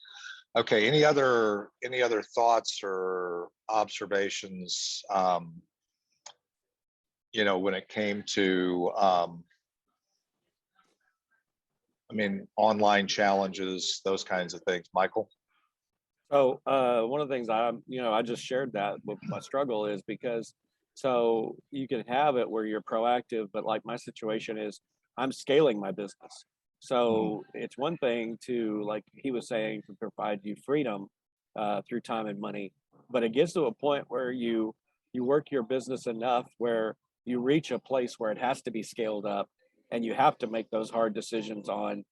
Okay, any other thoughts or observations, you know, when it came to, I mean, online challenges, those kinds of things, Michael? So one of the things I just shared that with my struggle is because, so you can have it where you're proactive, but like my situation is I'm scaling my business. So it's one thing to, like he was saying, to provide you freedom through time and money, but it gets to a point where you work your business enough where you reach a place where it has to be scaled up, and you have to make those hard decisions on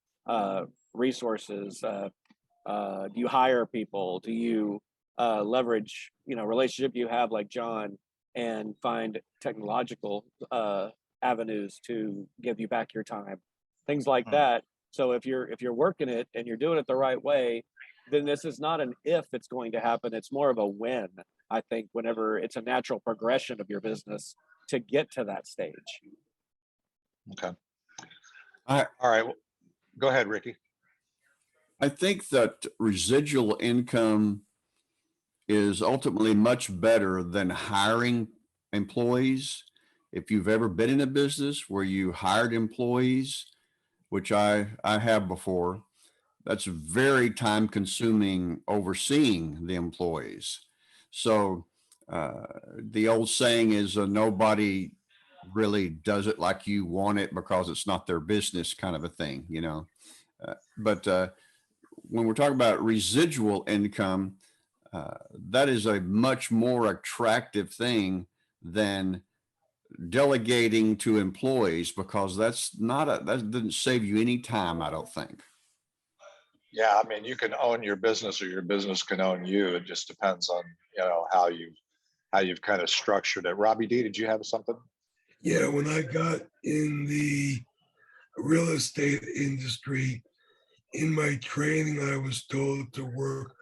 resources. Do you hire people? Do you leverage, relationship you have like John, and find technological avenues to give you back your time, things like that. So if you're working it and you're doing it the right way, then this is not an if it's going to happen. It's more of a when. I think whenever it's a natural progression of your business to get to that stage. Okay. All right. Well, go ahead, Ricky. I think that residual income is ultimately much better than hiring employees. If you've ever been in a business where you hired employees, which I have before, that's very time consuming overseeing the employees. So the old saying is nobody really does it like you want it because it's not their business, kind of a thing, but when we're talking about residual income, that is a much more attractive thing than delegating to employees, because that doesn't save you any time, I don't think. Yeah, I mean, you can own your business or your business can own you. It just depends on, how you've kind of structured it. Robbie D, did you have something? Yeah, when I got in the real estate industry, in my training, I was told to work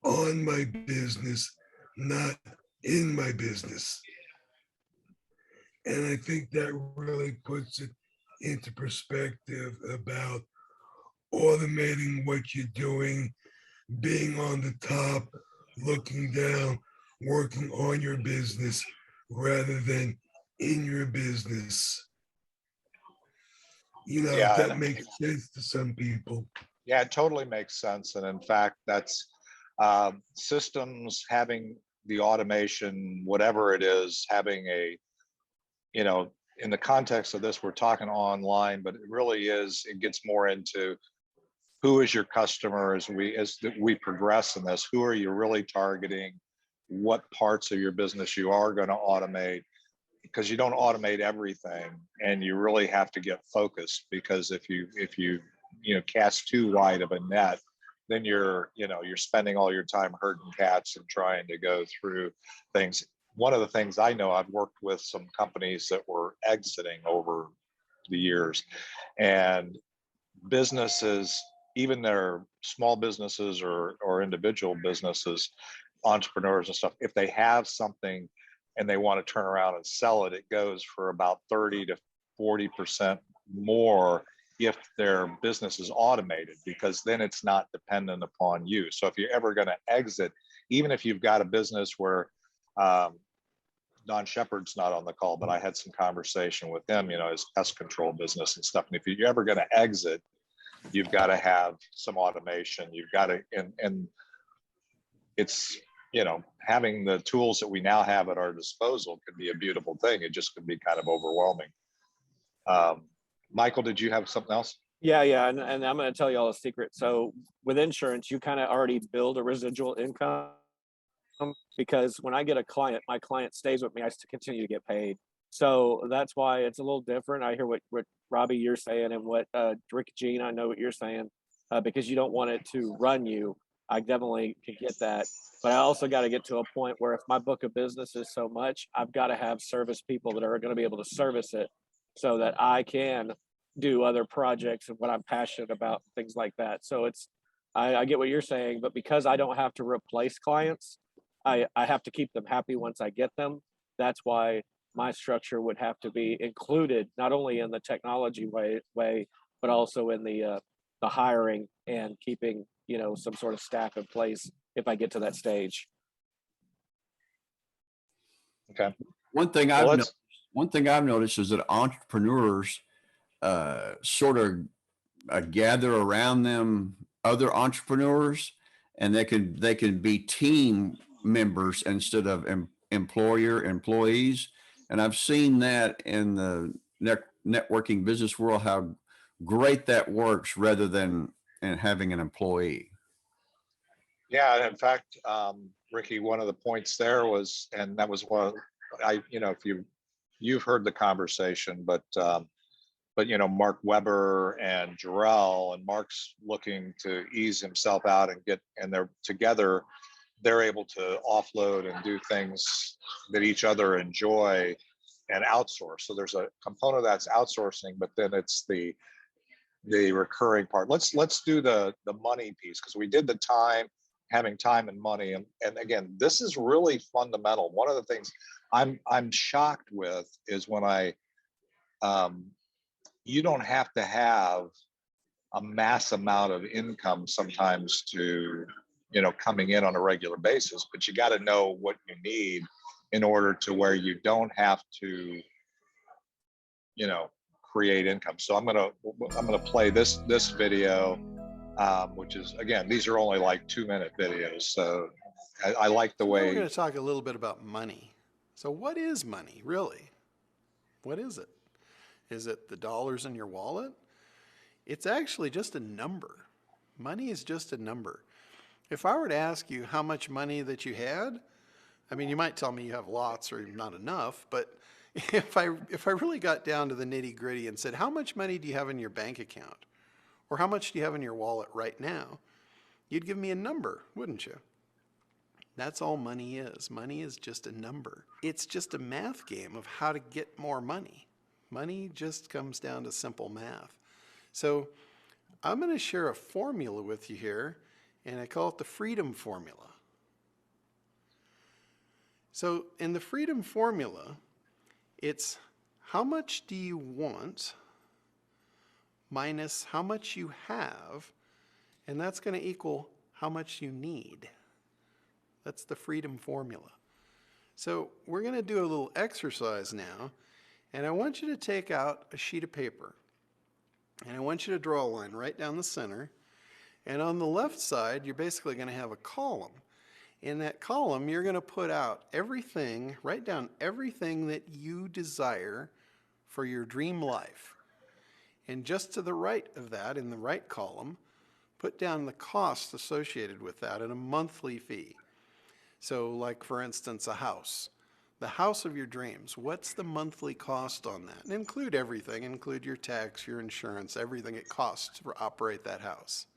on my business, not in my business. And I think that really puts it into perspective about automating what you're doing, being on the top, looking down, working on your business rather than in your business. You know, Yeah, that and makes sense to some people. yeah, it totally makes sense. And in fact, that's systems having the automation, whatever it is, having a, you know, in the context of this, we're talking online, but it really is, it gets more into who is your customer as we progress in this, who are you really targeting, what parts of your business you are going to automate, because you don't automate everything, and you really have to get focused, because if you cast too wide of a net, then you're spending all your time herding cats and trying to go through things. One of the things I know, I've worked with some companies that were exiting over the years, and businesses, even their small businesses or individual businesses, entrepreneurs and stuff, if they have something and they want to turn around and sell it, it goes for about 30 to 40% more if their business is automated, because then it's not dependent upon you. So if you're ever going to exit, even if you've got a business where Don Shepard's not on the call, but I had some conversation with him, his pest control business and stuff. And if you're ever going to exit, you've got to have some automation. You've got to, and it's, having the tools that we now have at our disposal could be a beautiful thing. It just could be kind of overwhelming. Michael, did you have something else? Yeah. And I'm going to tell you all a secret. So with insurance, you kind of already build a residual income, because when I get a client, my client stays with me. I continue to get paid. So that's why it's a little different. I hear what Robbie, you're saying, and what Rick, Gene, I know what you're saying, because you don't want it to run you. I definitely can get that. But I also got to get to a point where if my book of business is so much, I've got to have service people that are going to be able to service it so that I can do other projects and what I'm passionate about, things like that. So I get what you're saying, but because I don't have to replace clients, I have to keep them happy once I get them. That's why my structure would have to be included, not only in the technology way, but also in the hiring and keeping, some sort of staff in place if I get to that stage. Okay. One thing I've noticed is that entrepreneurs sort of gather around them other entrepreneurs, and they can be team members instead of employees. And I've seen that in the networking business world, how great that works rather than having an employee. Yeah, in fact, Ricky, one of the points there was, and that was one, if you've heard the conversation, but Mark Weber and Jarrell, and Mark's looking to ease himself out and they're together, they're able to offload and do things that each other enjoy and outsource. So there's a component that's outsourcing, but then it's the recurring part. Let's do the money piece, because we did the having time and money. And again, this is really fundamental. One of the things I'm shocked with is when you don't have to have a mass amount of income sometimes to, coming in on a regular basis, but you got to know what you need in order to where you don't have to, create income. So I'm gonna play this video, which is, again, these are only like 2-minute videos. So I like the way. We're going to talk a little bit about money. So what is money, really? What is it? Is it the dollars in your wallet? It's actually just a number. Money is just a number. If I were to ask you how much money that you had, I mean, you might tell me you have lots or not enough, but if I really got down to the nitty gritty and said, how much money do you have in your bank account? Or how much do you have in your wallet right now? You'd give me a number, wouldn't you? That's all money is. Money is just a number. It's just a math game of how to get more money. Money just comes down to simple math. So I'm going to share a formula with you here, and I call it the freedom formula. So in the freedom formula, it's how much do you want minus how much you have, and that's going to equal how much you need. That's the freedom formula. So we're going to do a little exercise now, and I want you to take out a sheet of paper, and I want you to draw a line right down the center, and on the left side, you're basically going to have a column. In that column, you're going to put out everything, write down everything that you desire for your dream life. And just to the right of that, in the right column, put down the costs associated with that and a monthly fee. So like, for instance, a house. The house of your dreams, what's the monthly cost on that? And include everything, include your tax, your insurance, everything it costs to operate that house.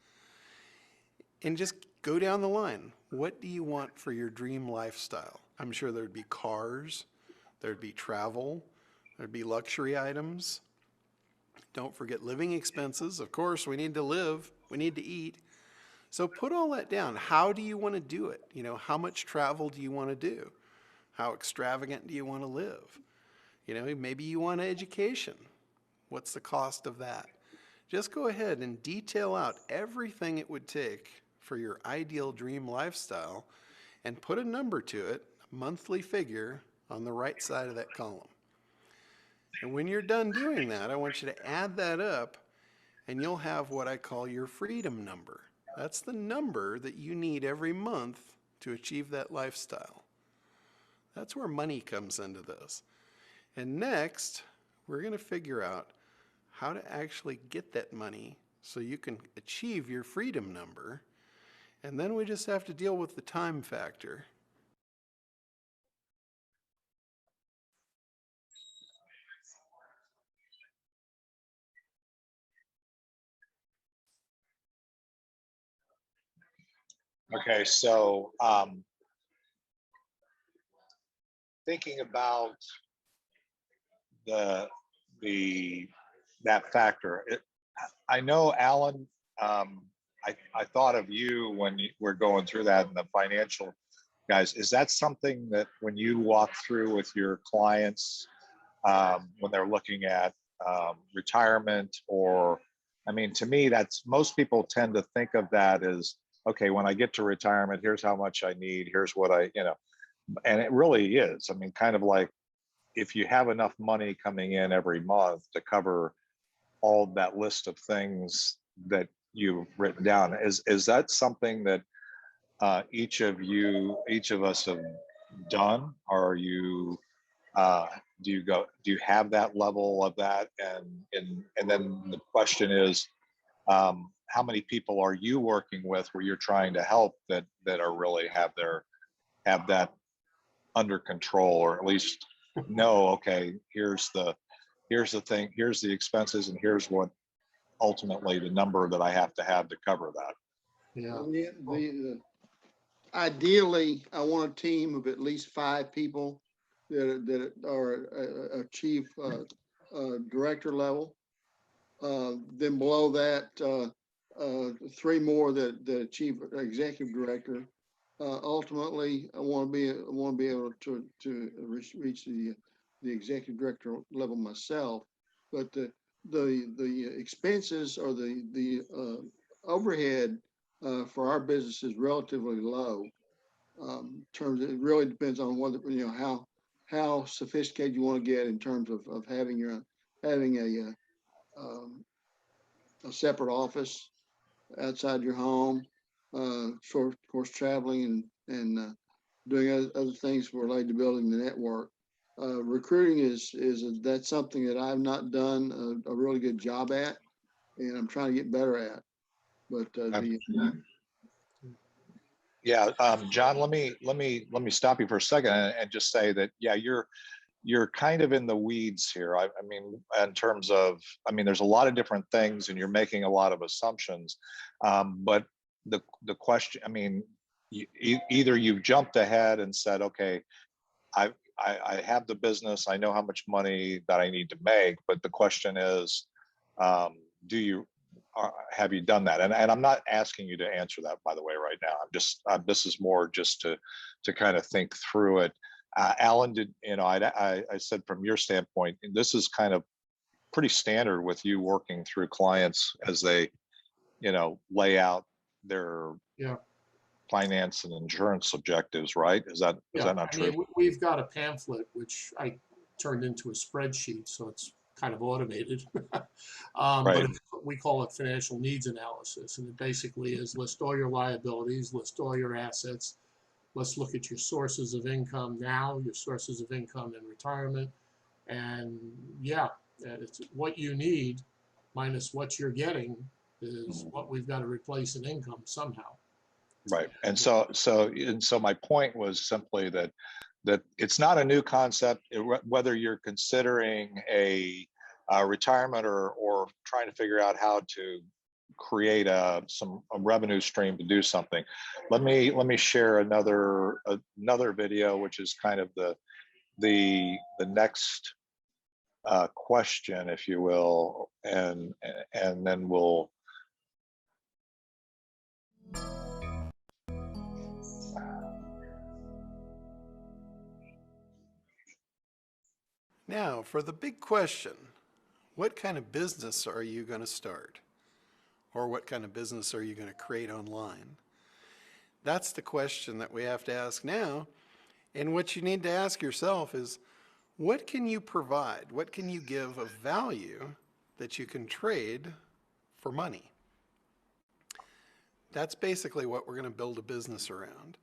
And just go down the line. What do you want for your dream lifestyle? I'm sure there'd be cars, there'd be travel, there'd be luxury items. Don't forget living expenses. Of course, we need to live, we need to eat. So put all that down. How do you want to do it? You know, how much travel do you want to do? How extravagant do you want to live? You know, maybe you want an education. What's the cost of that? Just go ahead and detail out everything it would take for your ideal dream lifestyle and put a number to it, a monthly figure, on the right side of that column. And when you're done doing that, I want you to add that up, and you'll have what I call your freedom number. That's the number that you need every month to achieve that lifestyle. That's where money comes into this. And next, we're going to figure out how to actually get that money so you can achieve your freedom number. And then we just have to deal with the time factor. Okay, so thinking about that factor, I know, Alan, I thought of you when you were going through that and the financial guys. Is that something that when you walk through with your clients, when they're looking at retirement, or, I mean, to me, that's, most people tend to think of that as, okay, when I get to retirement, here's how much I need, here's what I, you know, and it really is. I mean, kind of like, if you have enough money coming in every month to cover all that list of things that you've written down, is that something that each of us have done? Or are you, do you have that level of that? And then the question is, how many people are you working with where you're trying to help that are really have that under control, or at least know, okay, here's the thing, here's the expenses, and here's what ultimately the number that I have to cover that. Yeah. Ideally, I want a team of at least 5 people that are chief director level. Then below that, 3 more that achieve executive director. Ultimately, I want to be able to reach the executive director level myself. But the expenses or the overhead for our business is relatively low. In terms of, it really depends on whether, you know, how sophisticated you want to get in terms of having a separate office outside your home, for, of course, traveling and doing other things related to building the network. Recruiting that's something that I've not done a really good job at, and I'm trying to get better at. But Yeah, John, let me stop you for a second and just say that, yeah, you're kind of in the weeds here. I mean, in terms of, I mean, there's a lot of different things, and you're making a lot of assumptions. But the question, I mean, either you've jumped ahead and said, okay, I have the business, I know how much money that I need to make, but the question is, have you done that? And I'm not asking you to answer that, by the way, right now. I'm just, this is more just to kind of think through it. Alan, did, you know, I said from your standpoint, this is kind of pretty standard with you working through clients as they, lay out their Yeah. finance and insurance objectives, right? Is that not I true? mean, we've got a pamphlet which I turned into a spreadsheet, so it's kind of automated. Right. But we call it financial needs analysis, and it basically is list all your liabilities, list all your assets. Let's look at your sources of income now, your sources of income in retirement, and it's what you need minus what you're getting is what we've got to replace in income somehow. Right. And so my point was simply that it's not a new concept, whether you're considering a retirement or trying to figure out how to create a revenue stream to do something. Let me share another video, which is kind of the next question, if you will, and then we'll. Now, for the big question, what kind of business are you going to start? Or what kind of business are you going to create online? That's the question that we have to ask now. And what you need to ask yourself is, what can you provide? What can you give of value that you can trade for money? That's basically what we're going to build a business around.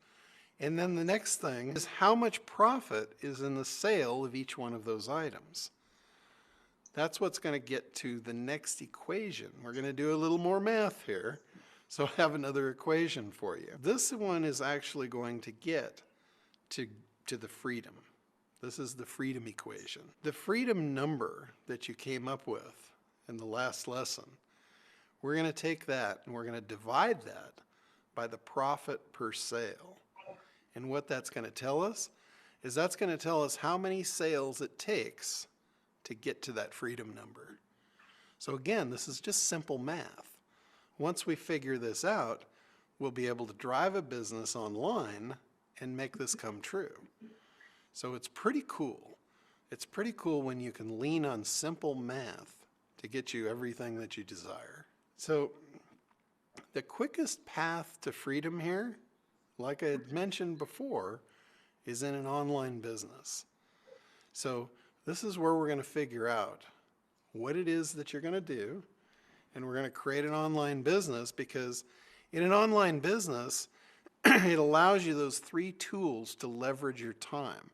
And then the next thing is, how much profit is in the sale of each one of those items? That's what's going to get to the next equation. We're going to do a little more math here. So I have another equation for you. This one is actually going to get to the freedom. This is the freedom equation. The freedom number that you came up with in the last lesson, we're going to take that and we're going to divide that by the profit per sale. And what that's going to tell us is that's going to tell us how many sales it takes to get to that freedom number. So again, this is just simple math. Once we figure this out, we'll be able to drive a business online and make this come true. So it's pretty cool. It's pretty cool when you can lean on simple math to get you everything that you desire. So the quickest path to freedom here, like I had mentioned before, is in an online business. So this is where we're going to figure out what it is that you're going to do, and we're going to create an online business, because in an online business, it allows you those 3 tools to leverage your time.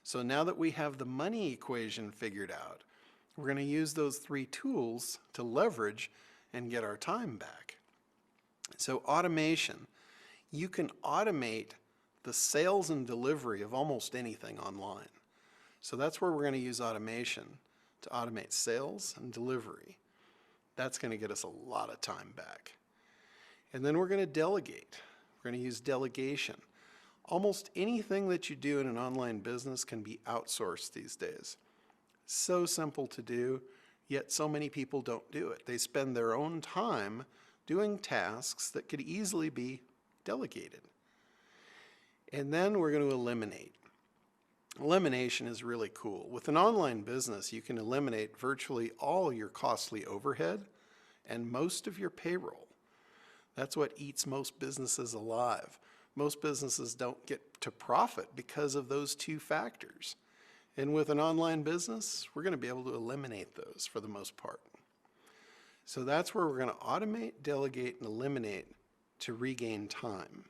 So now that we have the money equation figured out, we're going to use those 3 tools to leverage and get our time back. So automation. You can automate the sales and delivery of almost anything online. So that's where we're going to use automation to automate sales and delivery. That's going to get us a lot of time back. And then we're going to delegate. We're going to use delegation. Almost anything that you do in an online business can be outsourced these days. So simple to do, yet so many people don't do it. They spend their own time doing tasks that could easily be delegated. And then we're going to eliminate. Elimination is really cool. With an online business, you can eliminate virtually all your costly overhead and most of your payroll. That's what eats most businesses alive. Most businesses don't get to profit because of those 2 factors. And with an online business, we're going to be able to eliminate those for the most part. So that's where we're going to automate, delegate, and eliminate to regain time.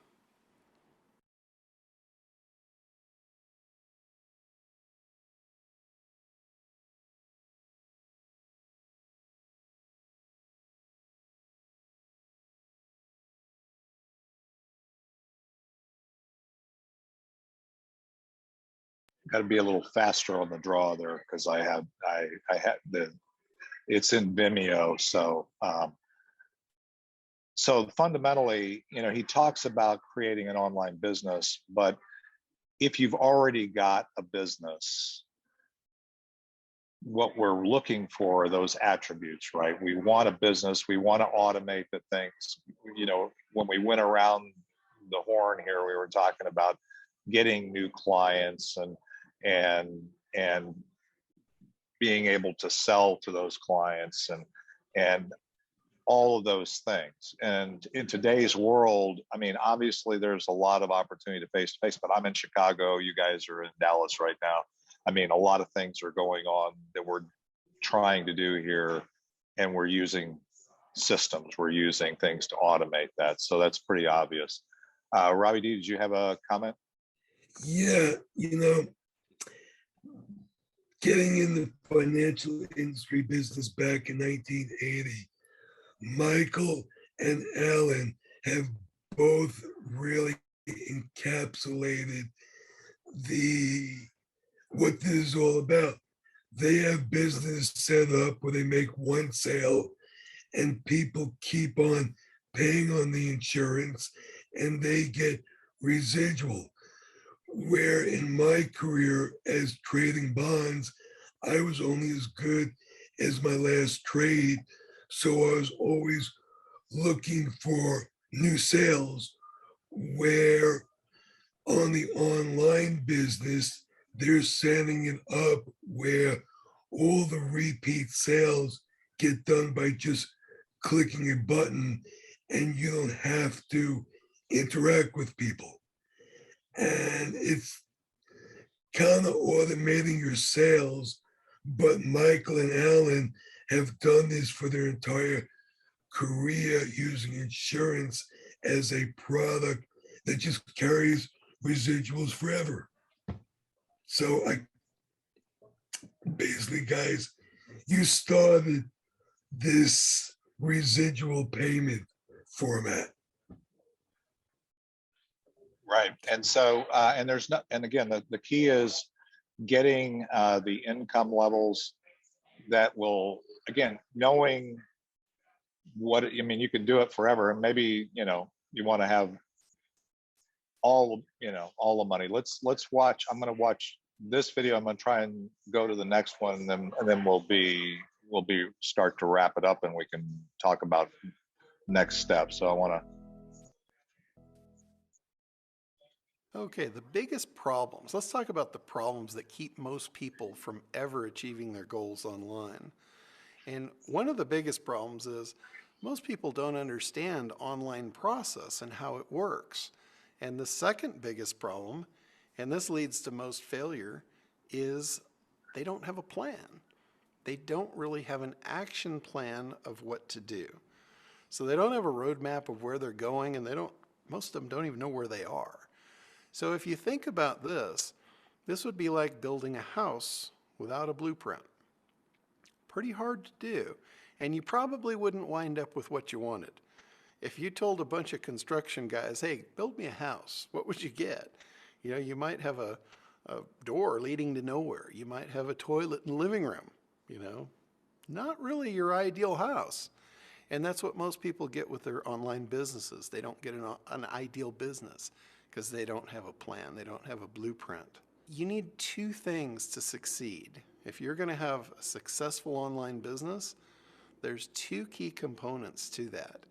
Got to be a little faster on the draw there, because I had it's in Vimeo. So fundamentally, he talks about creating an online business, but if you've already got a business, what we're looking for are those attributes, right? We want a business, we want to automate the things. When we went around the horn here, we were talking about getting new clients and being able to sell to those clients and all of those things. And in today's world, I mean, obviously there's a lot of opportunity to face to face, but I'm in Chicago, you guys are in Dallas right now. I mean, a lot of things are going on that we're trying to do here, and we're using systems, we're using things to automate that. So that's pretty obvious. Robbie D, did you have a comment? Yeah, you know, getting in the financial industry business back in 1980, Michael and Alan have both really encapsulated what this is all about. They have business set up where they make one sale and people keep on paying on the insurance and they get residual. Where in my career as trading bonds, I was only as good as my last trade. So I was always looking for new sales, where on the online business, they're setting it up where all the repeat sales get done by just clicking a button and you don't have to interact with people. And it's kind of automating your sales, but Michael and Alan have done this for their entire career using insurance as a product that just carries residuals forever. So basically, guys, you started this residual payment format. Right. And so, and there's not, and again, the key is getting the income levels that will, again, knowing what, I mean, you can do it forever, and maybe, you know, you want to have all, you know, all the money. Let's watch, I'm going to watch this video. I'm going to try and go to the next one, and then we'll start to wrap it up and we can talk about next steps. So I want to. Okay, the biggest problems. Let's talk about the problems that keep most people from ever achieving their goals online. And one of the biggest problems is most people don't understand online process and how it works. And the second biggest problem, and this leads to most failure, is they don't have a plan. They don't really have an action plan of what to do. So they don't have a roadmap of where they're going, and most of them don't even know where they are. So if you think about this would be like building a house without a blueprint. Pretty hard to do, and you probably wouldn't wind up with what you wanted. If you told a bunch of construction guys, hey, build me a house, what would you get? You know, you might have a door leading to nowhere. You might have a toilet in the living room, you know, not really your ideal house. And that's what most people get with their online businesses. They don't get an ideal business because they don't have a plan. They don't have a blueprint. You need two things to succeed. If you're going to have a successful online business, there's two key components to that.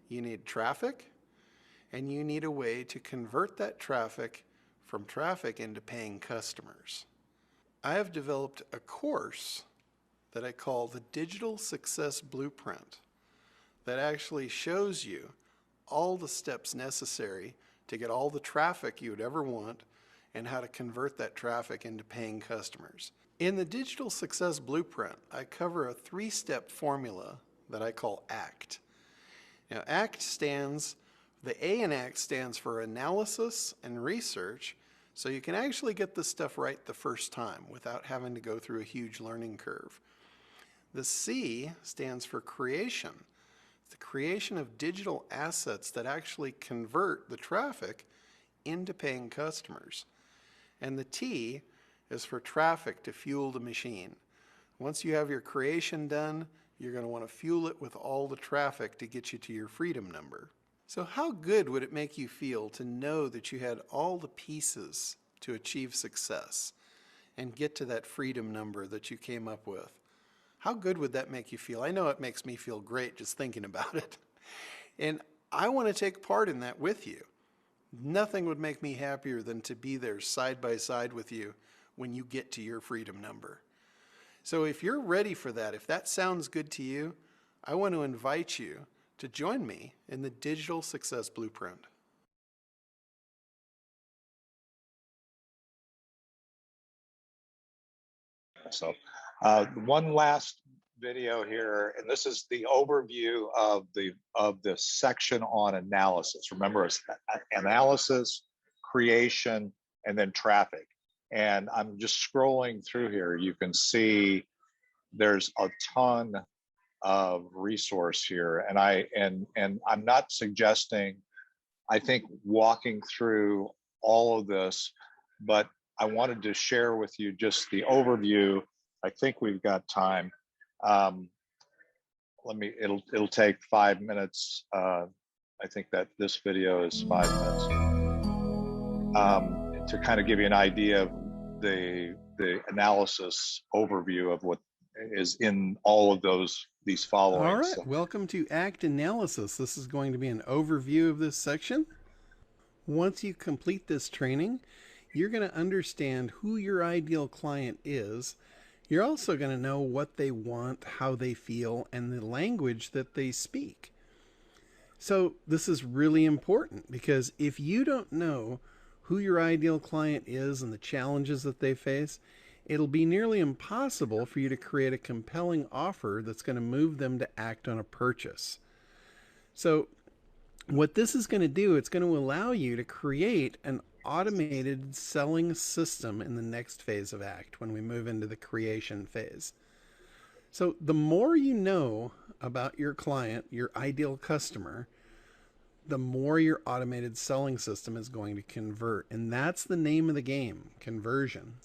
You need traffic, and you need a way to convert that traffic from traffic into paying customers. I have developed a course that I call the Digital Success Blueprint that actually shows you all the steps necessary to get all the traffic you would ever want and how to convert that traffic into paying customers. In the Digital Success Blueprint, I cover a 3-step formula that I call ACT. Now, the A in ACT stands for analysis and research, so you can actually get this stuff right the first time without having to go through a huge learning curve. The C stands for creation. The creation of digital assets that actually convert the traffic into paying customers. And the T is for traffic to fuel the machine. Once you have your creation done, you're going to want to fuel it with all the traffic to get you to your freedom number. So how good would it make you feel to know that you had all the pieces to achieve success and get to that freedom number that you came up with? How good would that make you feel? I know it makes me feel great just thinking about it. And I want to take part in that with you. Nothing would make me happier than to be there side by side with you when you get to your freedom number. So if you're ready for that, if that sounds good to you, I want to invite you to join me in the Digital Success Blueprint. So one last video here, and this is the overview of the section on analysis. Remember, it's analysis, creation, and then traffic. And I'm just scrolling through here. You can see there's a ton of resource here, and I'm not suggesting, I think, walking through all of this, but I wanted to share with you just the overview. I think we've got time. It'll take 5 minutes. I think that this video is 5 minutes, to kind of give you an idea of the analysis overview of what is in all of these following. All right, welcome to ACT Analysis. This is going to be an overview of this section. Once you complete this training, you're going to understand who your ideal client is. You're also going to know what they want, how they feel, and the language that they speak. So this is really important, because if you don't know who your ideal client is and the challenges that they face, it'll be nearly impossible for you to create a compelling offer that's going to move them to act on a purchase. So what this is going to do, it's going to allow you to create an automated selling system in the next phase of ACT, when we move into the creation phase. So the more you know about your client, your ideal customer, the more your automated selling system is going to convert. And that's the name of the game, conversion.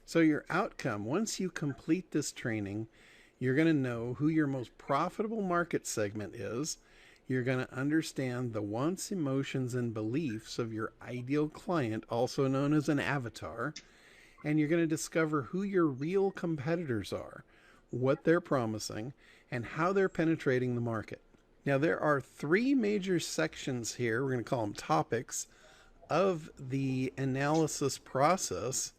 So your outcome, once you complete this training, you're going to know who your most profitable market segment is. You're going to understand the wants, emotions, and beliefs of your ideal client, also known as an avatar. And you're going to discover who your real competitors are, what they're promising, and how they're penetrating the market. Now, there are 3 major sections here, we're going to call them topics, of the analysis process.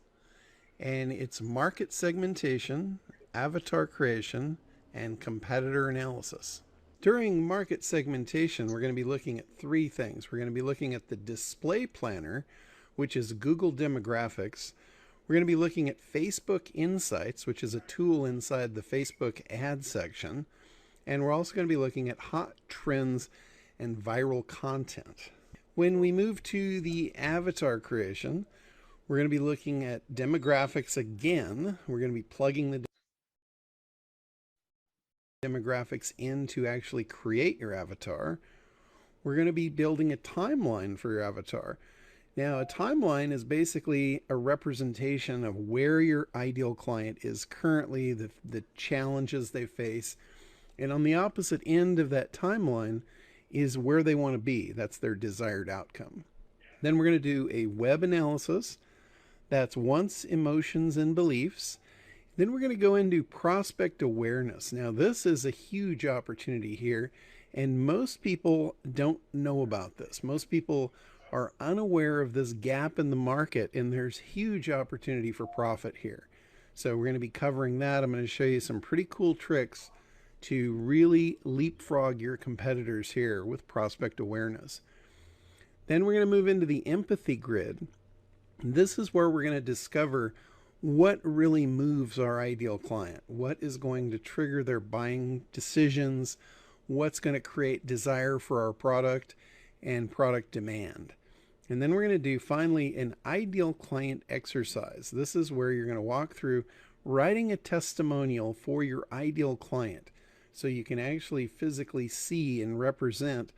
And it's market segmentation, avatar creation, and competitor analysis. During market segmentation, we're going to be looking at 3 things. We're going to be looking at the display planner, which is Google demographics. We're going to be looking at Facebook Insights, which is a tool inside the Facebook ad section. And we're also going to be looking at hot trends and viral content. When we move to the avatar creation, we're going to be looking at demographics again. We're going to be plugging the demographics in to actually create your avatar. We're going to be building a timeline for your avatar. Now, a timeline is basically a representation of where your ideal client is currently, the challenges they face. And on the opposite end of that timeline is where they want to be. That's their desired outcome. Then we're going to do a web analysis. That's wants, emotions, and beliefs. Then we're going to go into prospect awareness. Now, this is a huge opportunity here, and most people don't know about this. Most people are unaware of this gap in the market, and there's huge opportunity for profit here. So we're going to be covering that. I'm going to show you some pretty cool tricks to really leapfrog your competitors here with prospect awareness. Then we're going to move into the empathy grid. This is where we're going to discover what really moves our ideal client, what is going to trigger their buying decisions, what's going to create desire for our product and product demand. And then we're going to do finally an ideal client exercise. This is where you're going to walk through writing a testimonial for your ideal client, so you can actually physically see and represent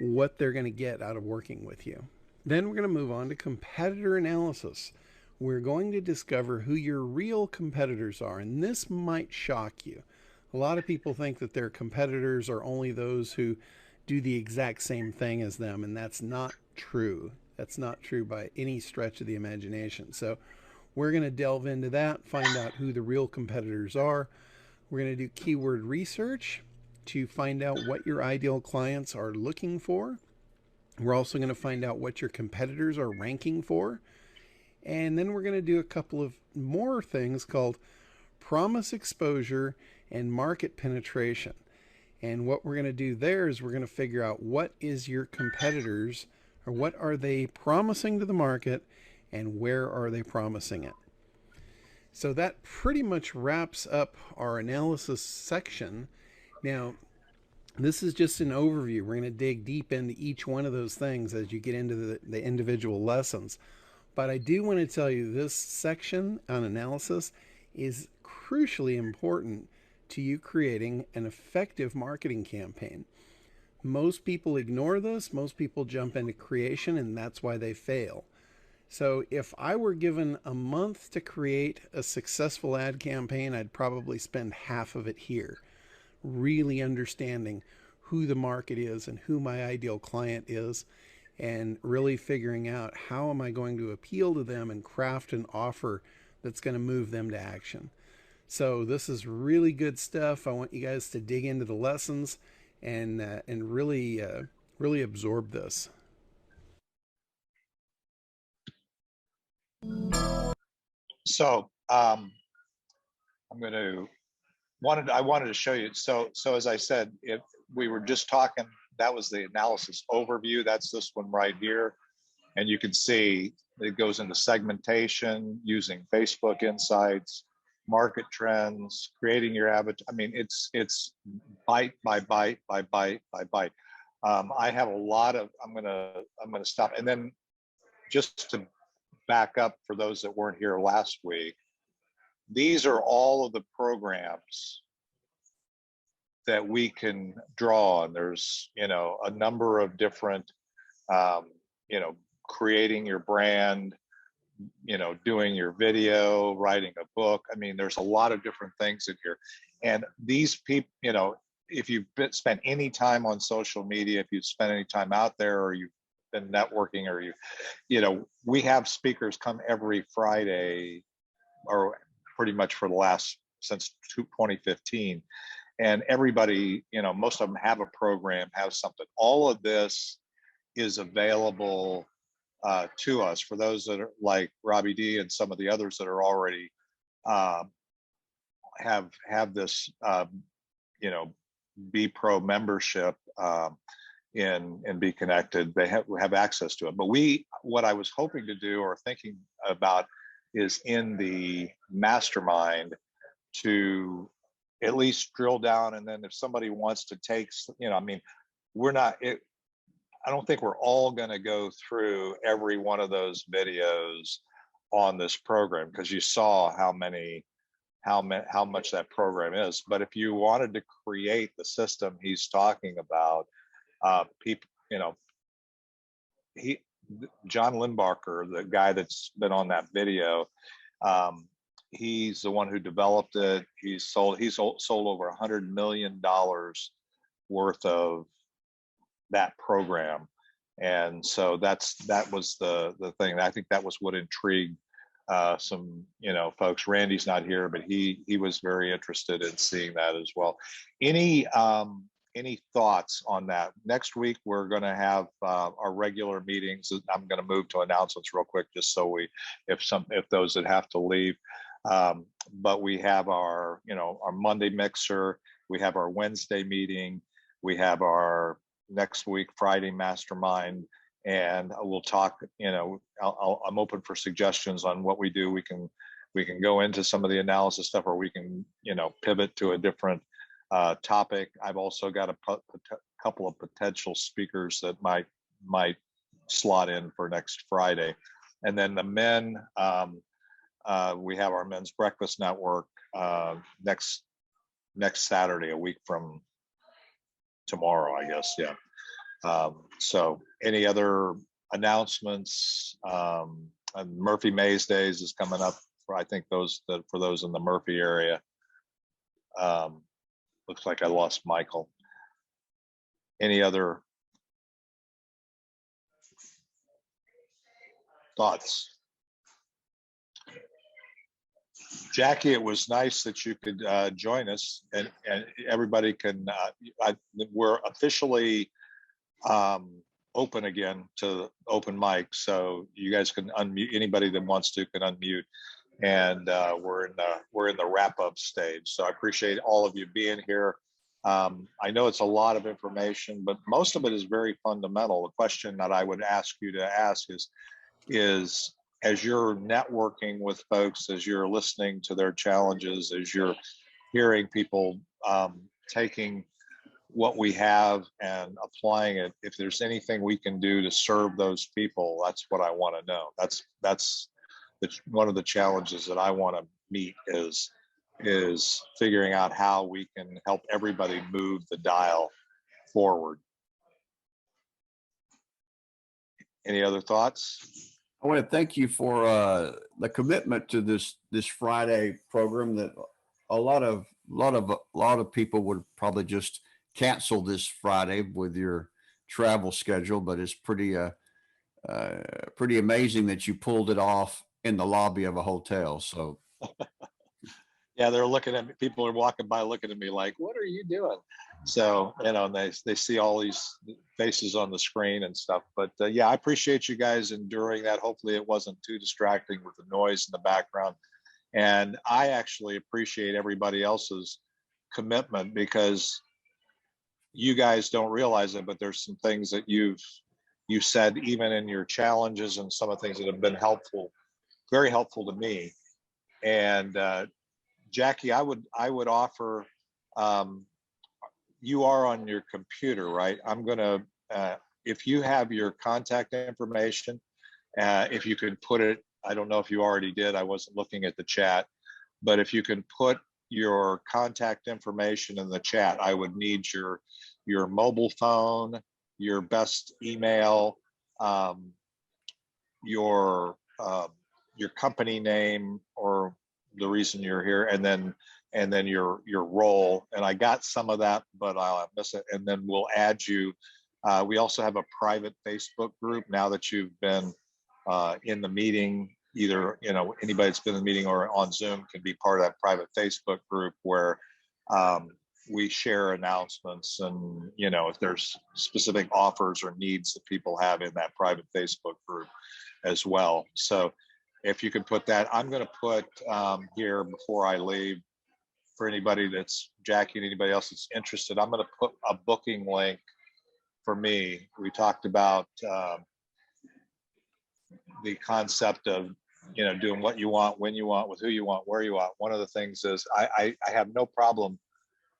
what they're going to get out of working with you. Then we're going to move on to competitor analysis. We're going to discover who your real competitors are, and this might shock you. A lot of people think that their competitors are only those who do the exact same thing as them, and that's not true. That's not true by any stretch of the imagination. So we're going to delve into that, find out who the real competitors are. We're going to do keyword research to find out what your ideal clients are looking for. We're also going to find out what your competitors are ranking for. And then we're going to do a couple of more things called promise exposure and market penetration. And what we're going to do there is we're going to figure out what is your competitors, or what are they promising to the market, and where are they promising it. So that pretty much wraps up our analysis section. Now, this is just an overview. We're going to dig deep into each one of those things as you get into the individual lessons. But I do want to tell you this section on analysis is crucially important to you creating an effective marketing campaign. Most people ignore this. Most people jump into creation, and that's why they fail. So if I were given a month to create a successful ad campaign, I'd probably spend half of it here, really understanding who the market is and who my ideal client is, and really figuring out how am I going to appeal to them and craft an offer that's going to move them to action. So this is really good stuff. I want you guys to dig into the lessons and really absorb this. So I wanted to show you. So as I said, if we were just talking, that was the analysis overview. That's this one right here. And you can see it goes into segmentation using Facebook insights, market trends, creating your avatar. I mean, it's bite by bite by bite by bite. I have a lot of, I'm gonna stop. And then just to back up for those that weren't here last week, these are all of the programs that we can draw on. There's, a number of different, creating your brand, doing your video, writing a book. I mean, there's a lot of different things in here. And these people, if you've spent any time on social media, if you've spent any time out there, or you've been networking, or we have speakers come every Friday, or pretty much for the last, since 2015. And everybody, most of them have a program, have something. All of this is available to us for those that are like Robbie D and some of the others that are already have this, Be Pro membership in Be Connected. They have access to it. But what I was hoping to do or thinking about is in the Mastermind to at least drill down. And then if somebody wants to take, I don't think we're all going to go through every one of those videos on this program, because you saw how much that program is. But if you wanted to create the system he's talking about, people, John Lindbacher, the guy that's been on that video, he's the one who developed it. He's sold over $100 million worth of that program. And so that was the thing. I think that was what intrigued some folks. Randy's not here, but he was very interested in seeing that as well. Any thoughts on that? Next week we're going to have our regular meetings. I'm going to move to announcements real quick, just so if those that have to leave. But we have our Monday mixer, we have our Wednesday meeting, we have our next week Friday Mastermind, and we'll talk. I'm open for suggestions on what we do. We can go into some of the analysis stuff, or we can pivot to a different topic. I've also got a couple of potential speakers that might slot in for next Friday. And then the men, we have our men's breakfast network next Saturday, a week from tomorrow, I guess. Yeah. So any other announcements? Murphy Mays Days is coming up for, I think, for those in the Murphy area. Looks like I lost Michael. Any other thoughts? Jackie, it was nice that you could join us, and everybody can. We're officially open again to open mic, so you guys can unmute. Anybody that wants to can unmute, and we're in the wrap up stage. So I appreciate all of you being here. I know it's a lot of information, but most of it is very fundamental. The question that I would ask you to ask is as you're networking with folks, as you're listening to their challenges, as you're hearing people taking what we have and applying it, if there's anything we can do to serve those people, that's what I want to know. That's one of the challenges that I want to meet is figuring out how we can help everybody move the dial forward. Any other thoughts? I want to thank you for the commitment to this Friday program that a lot of people would probably just cancel this Friday with your travel schedule, but it's pretty amazing that you pulled it off in the lobby of a hotel. So yeah, they're looking at me. People are walking by looking at me like, what are you doing? So, and they see all these faces on the screen and stuff. But yeah, I appreciate you guys enduring that. Hopefully it wasn't too distracting with the noise in the background. And I actually appreciate everybody else's commitment, because you guys don't realize it, but there's some things that you said even in your challenges, and some of the things that have been helpful, very helpful to me. And Jackie, I would offer, you are on your computer, right? I'm gonna, if you have your contact information, if you could put it, I don't know if you already did, I wasn't looking at the chat, but if you can put your contact information in the chat, I would need your mobile phone, your best email, your company name or the reason you're here, and then your role. And I got some of that, but I'll miss it. And then we'll add you. We also have a private Facebook group now that you've been in the meeting. Either anybody that's been in the meeting or on Zoom can be part of that private Facebook group where we share announcements, and if there's specific offers or needs that people have in that private Facebook group as well. So if you could put that, I'm going to put here before I leave, for anybody that's, Jackie and anybody else that's interested, I'm going to put a booking link for me. We talked about the concept of doing what you want, when you want, with who you want, where you want. One of the things is I have no problem,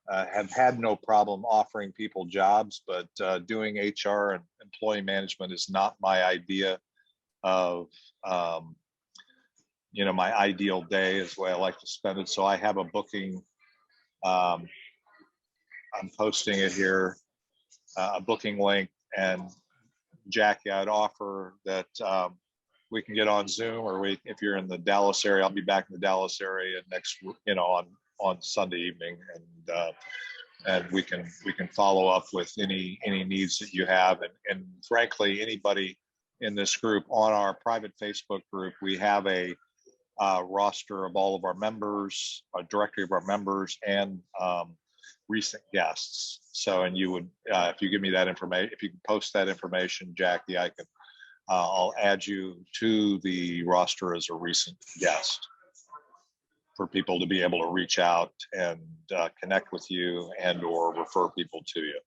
have had no problem offering people jobs, but doing HR and employee management is not my idea of my ideal day, is the way I like to spend it. So I have a booking, I'm posting it here, a booking link. And Jackie, I'd offer that we can get on Zoom, or if you're in the Dallas area, I'll be back in the Dallas area next, on Sunday evening, and we can follow up with any needs that you have. And frankly, anybody in this group, on our private Facebook group, we have a roster of all of our members, a directory of our members, and recent guests. So, and you would, if you give me that information, if you can post that information, Jackie, I'll add you to the roster as a recent guest for people to be able to reach out and connect with you and or refer people to you.